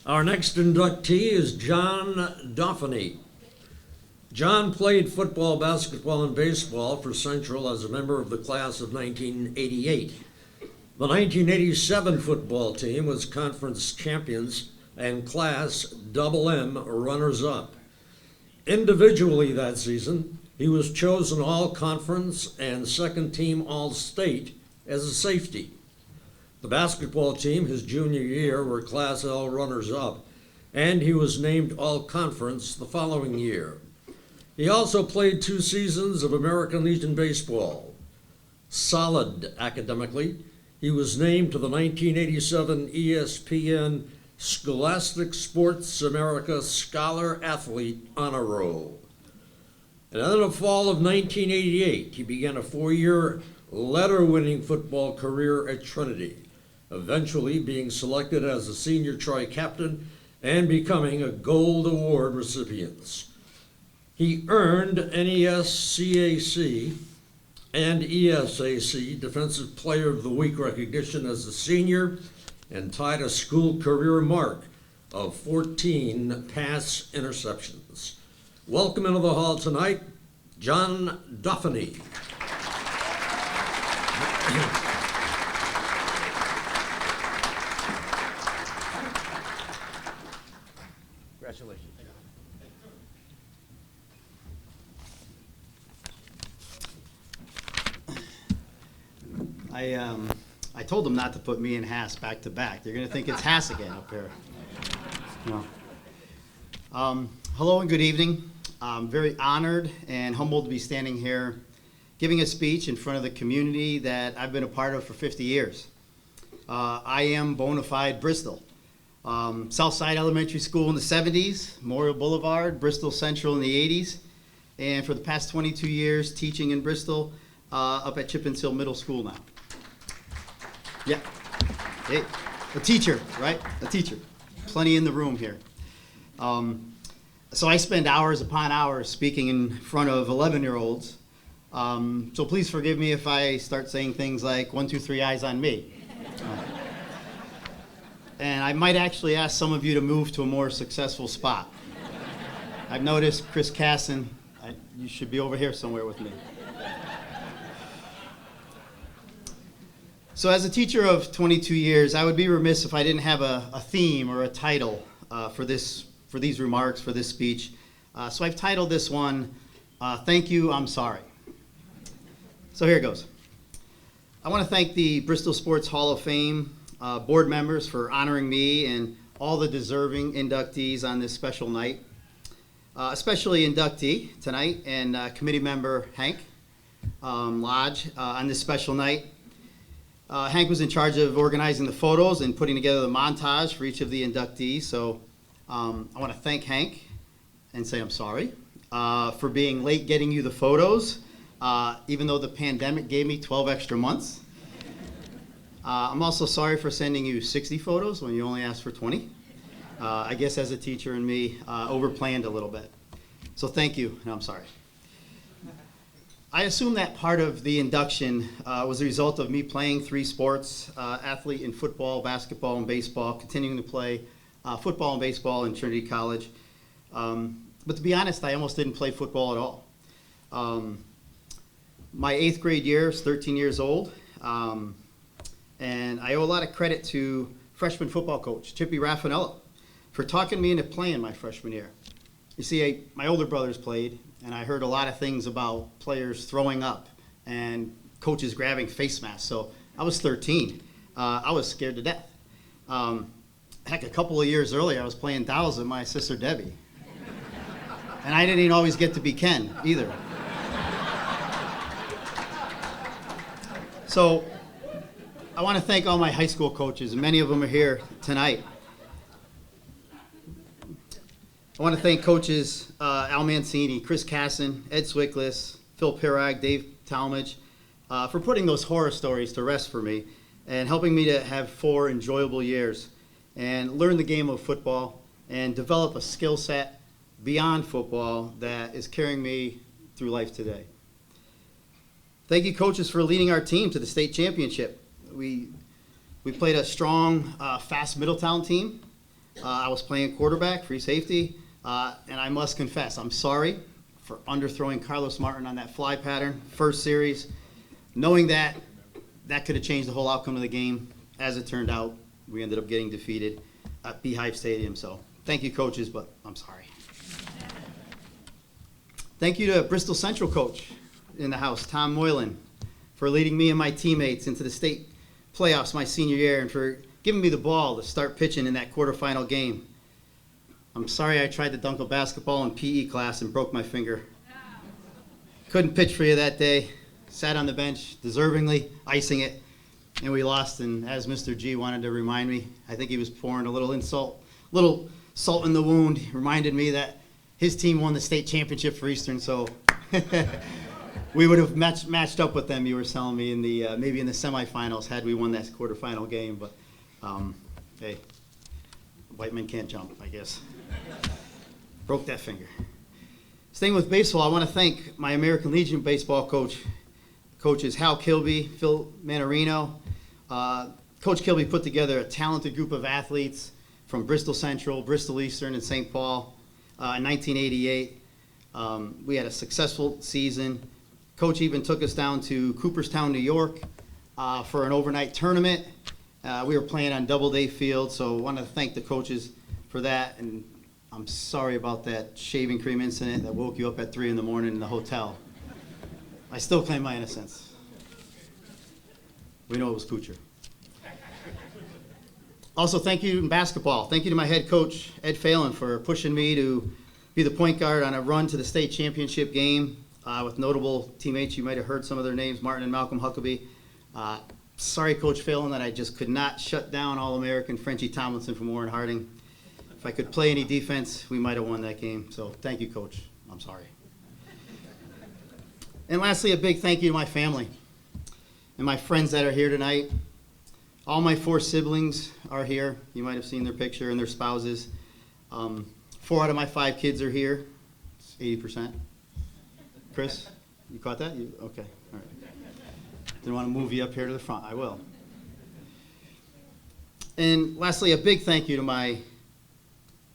Our next inductee is John Dauphiny. John played football, basketball, and baseball for Central as a member of the class of 1988. The 1987 football team was conference champions and Class MM runners-up. Individually that season, he was chosen All-Conference and second-team All-State as a safety. The basketball team his junior year were Class L runners-up, and he was named All-Conference the following year. He also played 2 seasons of American Legion baseball. Solid academically, he was named to the 1987 ESPN Scholastic Sports America Scholar Athlete Honor Roll. And in the fall of 1988, he began a 4-year letter-winning football career at Trinity, eventually being selected as a senior tri-captain and becoming a Gold Award recipient. He earned NESCAC and ESAC Defensive Player of the Week recognition as a senior and tied a school career mark of 14 pass interceptions. Welcome into the hall tonight, John Duffany. Congratulations. I told them not to put me and Haas back to back. They're going to think it's Haas again up here. No. Hello and good evening. I'm very honored and humbled to be standing here giving a speech in front of the community that I've been a part of for 50 years. I am bona fide Bristol. Southside Elementary School in the 70s, Memorial Boulevard, Bristol Central in the 80s, and for the past 22 years teaching in Bristol up at Chippens Hill Middle School now. Yeah, hey, a teacher, right? A teacher. Plenty in the room here. So I spend hours upon hours speaking in front of 11-year-olds. So please forgive me if I start saying things like 1, 2, 3, eyes on me. And I might actually ask some of you to move to a more successful spot. I've noticed Chris Casson, you should be over here somewhere with me. So as a teacher of 22 years, I would be remiss if I didn't have a theme or a title for these remarks, for this speech. So I've titled this one, Thank You, I'm Sorry. So here it goes. I want to thank the Bristol Sports Hall of Fame board members for honoring me and all the deserving inductees on this special night. Especially inductee tonight and committee member Hank Lodge on this special night. Hank was in charge of organizing the photos and putting together the montage for each of the inductees. So I want to thank Hank and say I'm sorry for being late getting you the photos, even though the pandemic gave me 12 extra months. I'm also sorry for sending you 60 photos when you only asked for 20. I guess as a teacher and me, overplanned a little bit. So thank you, and I'm sorry. I assume that part of the induction was a result of me playing 3 sports, athlete in football, basketball, and baseball, continuing to play football and baseball in Trinity College. But to be honest, I almost didn't play football at all. My 8th grade year, I was 13 years old, and I owe a lot of credit to freshman football coach, Chippy Raffanello, for talking me into playing my freshman year. You see, my older brothers played, and I heard a lot of things about players throwing up and coaches grabbing face masks. So I was 13. I was scared to death. Heck, a couple of years earlier, I was playing dolls with my sister Debbie. And I didn't always get to be Ken either. So I want to thank all my high school coaches, and many of them are here tonight. I want to thank coaches Al Mancini, Chris Casson, Ed Swickless, Phil Pirag, Dave Talmadge, for putting those horror stories to rest for me and helping me to have 4 enjoyable years and learn the game of football and develop a skill set beyond football that is carrying me through life today. Thank you, coaches, for leading our team to the state championship. We played a strong, fast Middletown team. I was playing quarterback, free safety. And I must confess, I'm sorry for underthrowing Carlos Martin on that fly pattern, first series, knowing that that could have changed the whole outcome of the game. As it turned out, we ended up getting defeated at Beehive Stadium. So thank you, coaches, but I'm sorry. Thank you to Bristol Central coach in the house, Tom Moylan, for leading me and my teammates into the state playoffs my senior year and for giving me the ball to start pitching in that quarterfinal game. I'm sorry I tried to dunk a basketball in PE class and broke my finger. Couldn't pitch for you that day. Sat on the bench, deservingly icing it, and we lost. And as Mr. G wanted to remind me, I think he was pouring a little salt in the wound. He reminded me that his team won the state championship for Eastern, so we would have matched up with them. You were telling me in the maybe in the semifinals had we won that quarterfinal game. But hey, white men can't jump, I guess. Broke that finger. Staying with baseball, I want to thank my American Legion baseball coaches Hal Kilby, Phil Manarino. Coach Kilby put together a talented group of athletes from Bristol Central, Bristol Eastern, and St. Paul in 1988. We had a successful season. Coach even took us down to Cooperstown, New York for an overnight tournament. We were playing on Doubleday Field, so I want to thank the coaches for that. And I'm sorry about that shaving cream incident that woke you up at 3 in the morning in the hotel. I still claim my innocence. We know it was Kuchar. Also, thank you in basketball. Thank you to my head coach, Ed Phelan, for pushing me to be the point guard on a run to the state championship game with notable teammates. You might have heard some of their names, Martin and Malcolm Huckabee. Sorry, Coach Phelan, that I just could not shut down All-American Frenchie Tomlinson from Warren Harding. If I could play any defense, we might have won that game. So thank you, Coach. I'm sorry. And lastly, a big thank you to my family and my friends that are here tonight. All my 4 siblings are here. You might have seen their picture and their spouses. 4 out of my 5 kids are here. It's 80%. Chris, you caught that? Okay, all right. Didn't want to move you up here to the front. I will. And lastly, a big thank you to my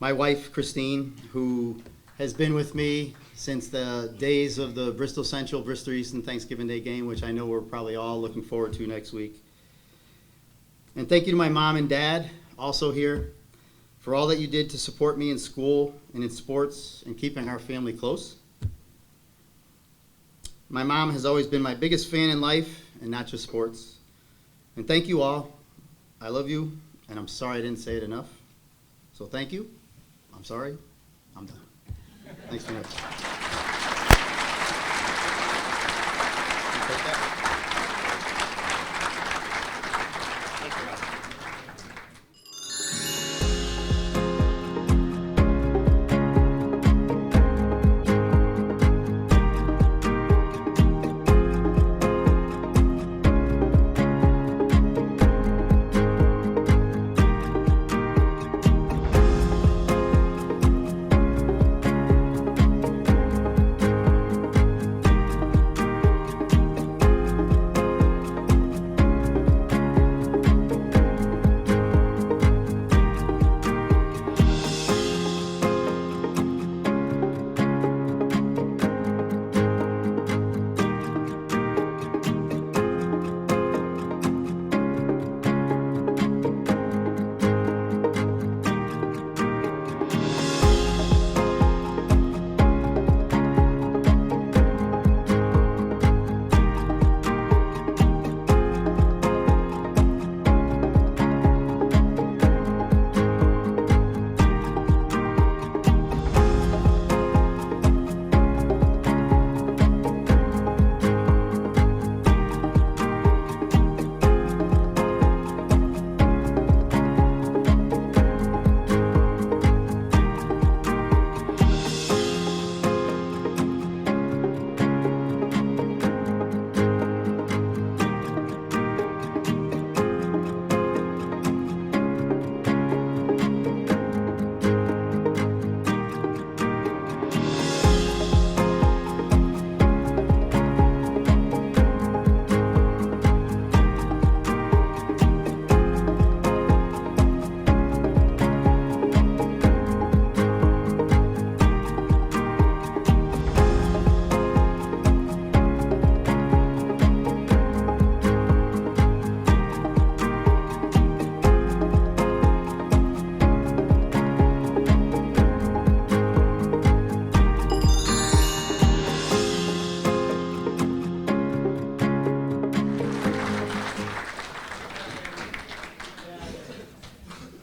wife, Christine, who has been with me since the days of the Bristol Central, Bristol Eastern Thanksgiving Day game, which I know we're probably all looking forward to next week. And thank you to my mom and dad, also here, for all that you did to support me in school and in sports and keeping our family close. My mom has always been my biggest fan in life and not just sports. And thank you all. I love you, and I'm sorry I didn't say it enough. So thank you. I'm sorry. I'm done. Thanks very much.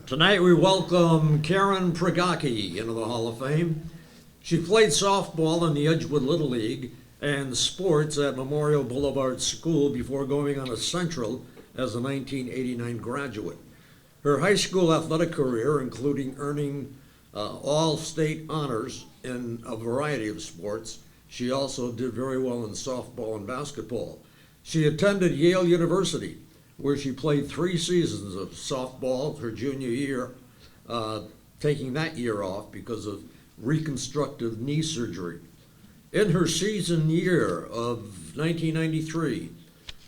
Tonight we welcome Karen Prigaki into the Hall of Fame. She played softball in the Edgewood Little League and sports at Memorial Boulevard School before going on to Central as a 1989 graduate. Her high school athletic career, including earning all state honors in a variety of sports. She also did very well in softball and basketball. She attended Yale University, where she played 3 seasons of softball her junior year, taking that year off because of reconstructive knee surgery. In her season year of 1993,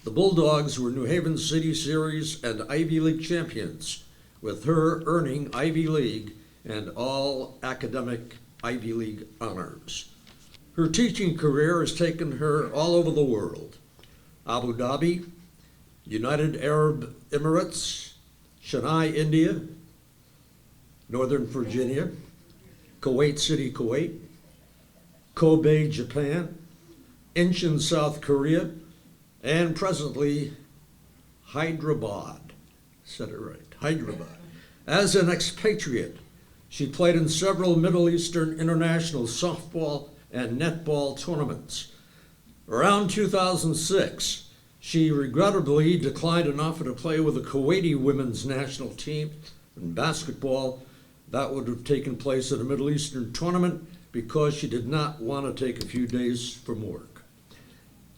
the Bulldogs were New Haven City Series and Ivy League champions, with her earning Ivy League and all academic Ivy League honors. Her teaching career has taken her all over the world: Abu Dhabi, United Arab Emirates, Chennai, India, Northern Virginia, Kuwait City, Kuwait, Kobe, Japan, Incheon, South Korea, and presently Hyderabad. Said it right, Hyderabad. As an expatriate, she played in several Middle Eastern international softball and netball tournaments. Around 2006, she regrettably declined an offer to play with the Kuwaiti women's national team in basketball. That would have taken place at a Middle Eastern tournament because she did not want to take a few days from work.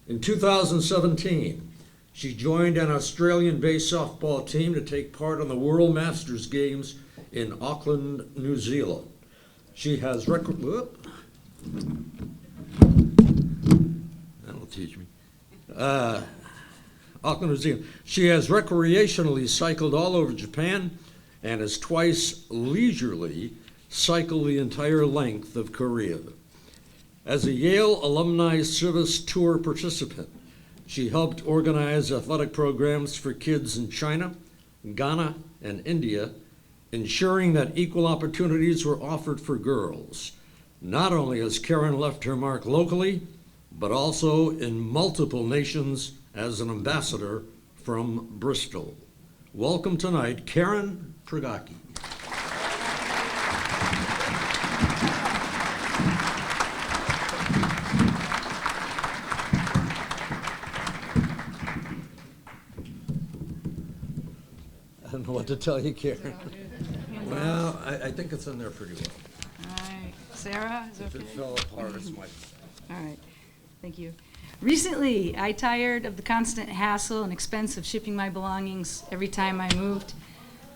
In 2017, she joined an Australian-based softball team to take part in the World Masters Games in Auckland, New Zealand. She has that'll teach me. Auckland, New Zealand. She has recreationally cycled all over Japan and has twice leisurely cycled the entire length of Korea. As a Yale Alumni Service Tour participant, she helped organize athletic programs for kids in China, Ghana, and India, ensuring that equal opportunities were offered for girls. Not only has Karen left her mark locally, but also in multiple nations as an ambassador from Bristol. Welcome tonight, Karen Prigaki. I don't know what to tell you, Karen. Well, I think it's in there pretty well. All right. Sarah, is it If okay? it fell apart, it's my All right. Thank you. Recently, I tired of the constant hassle and expense of shipping my belongings every time I moved,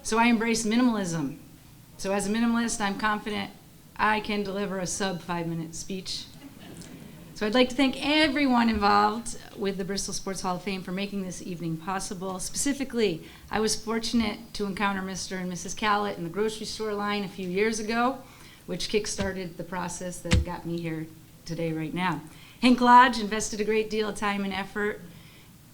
so I embraced minimalism. So as a minimalist, I'm confident I can deliver a sub 5-minute speech. So I'd like to thank everyone involved with the Bristol Sports Hall of Fame for making this evening possible. Specifically, I was fortunate to encounter Mr. and Mrs. Callett in the grocery store line a few years ago, which kick-started the process that got me here today right now. Hank Lodge invested a great deal of time and effort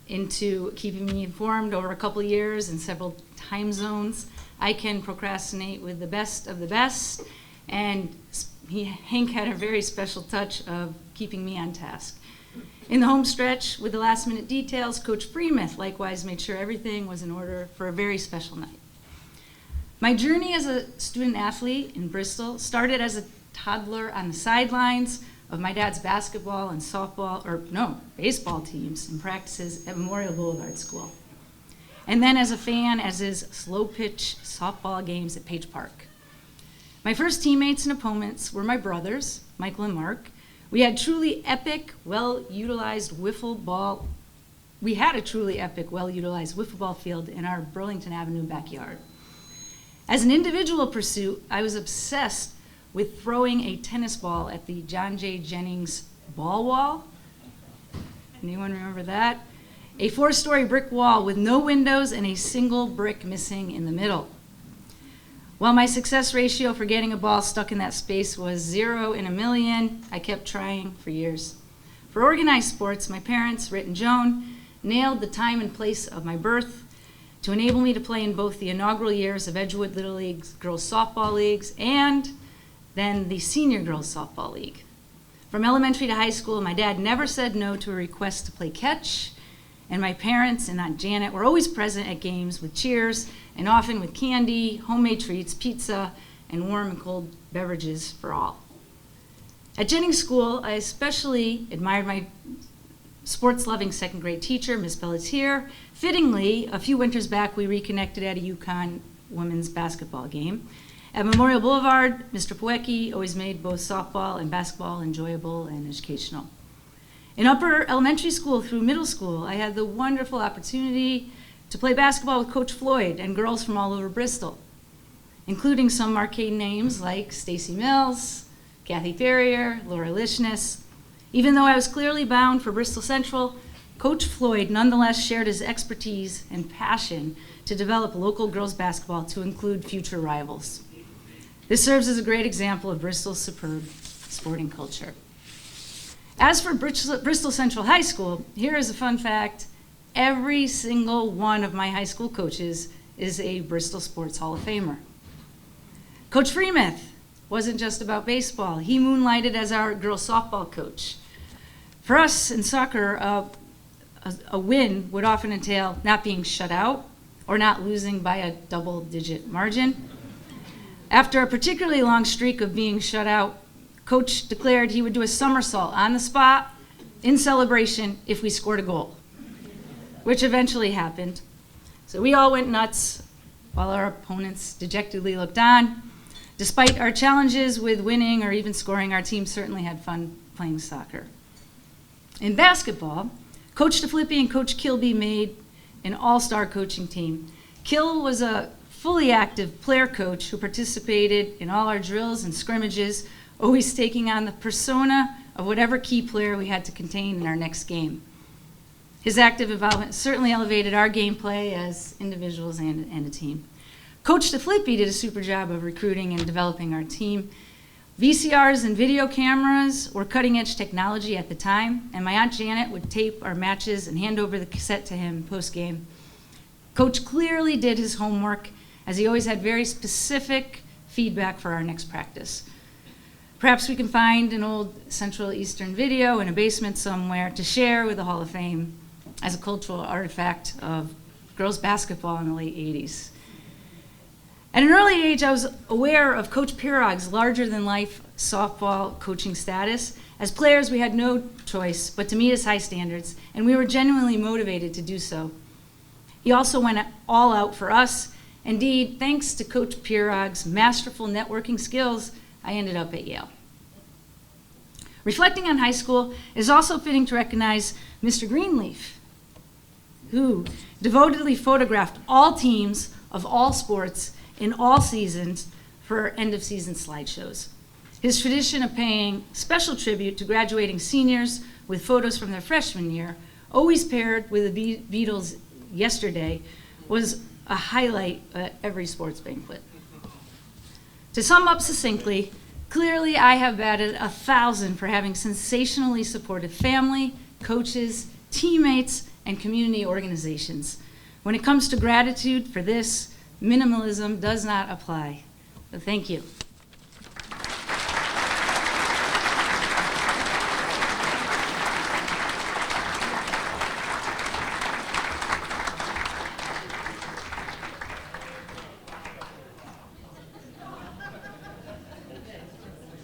into keeping me informed over a couple of years in several time zones. I can procrastinate with the best of the best, and Hank had a very special touch of keeping me on task. In the home stretch, with the last-minute details, Coach Freemuth likewise made sure everything was in order for a very special night. My journey as a student-athlete in Bristol started as a toddler on the sidelines of my dad's basketball and baseball teams and practices at Memorial Boulevard School. And then as a fan as his slow-pitch softball games at Page Park. My first teammates and opponents were my brothers, Michael and Mark. We had a truly epic, well-utilized wiffle ball field in our Burlington Avenue backyard. As an individual pursuit, I was obsessed with throwing a tennis ball at the John J. Jennings ball wall. Anyone remember that? A 4-story brick wall with no windows and a single brick missing in the middle. While my success ratio for getting a ball stuck in that space was 0 in a million, I kept trying for years. For organized sports, my parents, Rit and Joan, nailed the time and place of my birth to enable me to play in both the inaugural years of Edgewood Little League's girls softball leagues and then the senior girls softball league. From elementary to high school, my dad never said no to a request to play catch, and my parents and Aunt Janet were always present at games with cheers and often with candy, homemade treats, pizza, and warm and cold beverages for all. At Jennings School, I especially admired my sports-loving second grade teacher, Miss Pelletier. Fittingly, a few winters back, we reconnected at a UConn women's basketball game. At Memorial Boulevard, Mr. Poecki always made both softball and basketball enjoyable and educational. In upper elementary school through middle school, I had the wonderful opportunity to play basketball with Coach Floyd and girls from all over Bristol, including some marquee names like Stacy Mills, Kathy Ferrier, Laura Lishness. Even though I was clearly bound for Bristol Central, Coach Floyd nonetheless shared his expertise and passion to develop local girls basketball to include future rivals. This serves as a great example of Bristol's superb sporting culture. As for Bristol Central High School, here is a fun fact. Every single one of my high school coaches is a Bristol Sports Hall of Famer. Coach Freemuth wasn't just about baseball. He moonlighted as our girls softball coach. For us in soccer, a win would often entail not being shut out or not losing by a double-digit margin. After a particularly long streak of being shut out, Coach declared he would do a somersault on the spot in celebration if we scored a goal, which eventually happened. So we all went nuts while our opponents dejectedly looked on. Despite our challenges with winning or even scoring, our team certainly had fun playing soccer. In basketball, Coach DeFlippi and Coach Kilby made an all-star coaching team. Kill was a fully active player coach who participated in all our drills and scrimmages, always taking on the persona of whatever key player we had to contain in our next game. His active involvement certainly elevated our gameplay as individuals and a team. Coach DeFlippi did a super job of recruiting and developing our team. VCRs and video cameras were cutting-edge technology at the time, and my Aunt Janet would tape our matches and hand over the cassette to him post-game. Coach clearly did his homework, as he always had very specific feedback for our next practice. Perhaps we can find an old Central Eastern video in a basement somewhere to share with the Hall of Fame as a cultural artifact of girls basketball in the late 80s. At an early age, I was aware of Coach Pirog's larger-than-life softball coaching status. As players, we had no choice but to meet his high standards, and we were genuinely motivated to do so. He also went all out for us. Indeed, thanks to Coach Pirog's masterful networking skills, I ended up at Yale. Reflecting on high school, it is also fitting to recognize Mr. Greenleaf, who devotedly photographed all teams of all sports in all seasons for end-of-season slideshows. His tradition of paying special tribute to graduating seniors with photos from their freshman year, always paired with the Beatles' Yesterday, was a highlight at every sports banquet. To sum up succinctly, clearly I have batted 1,000 for having sensationally supported family, coaches, teammates, and community organizations. When it comes to gratitude for this, minimalism does not apply. So thank you.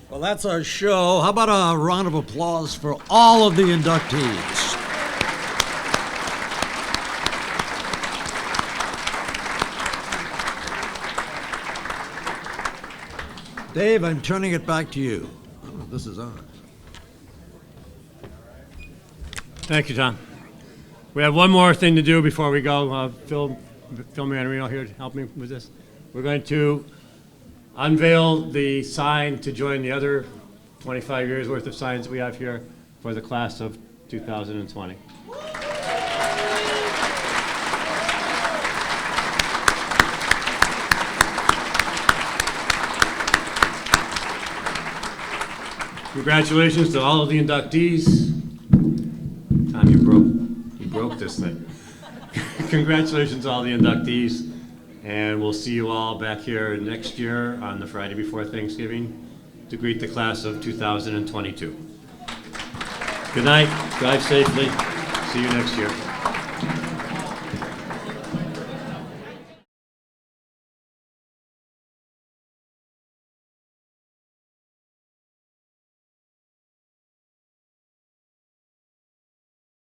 Well, that's our show. How about a round of applause for all of the inductees? Dave, I'm turning it back to you. I don't know if this is on. Thank you, Tom. We have one more thing to do before we go. Phil Manarino here to help me with this. We're going to unveil the sign to join the other 25 years worth of signs we have here for the class of 2020. Congratulations to all of the inductees. Tom, you broke this thing. Congratulations to all the inductees, and we'll see you all back here next year on the Friday before Thanksgiving to greet the class of 2022. Good night, drive safely, see you next year.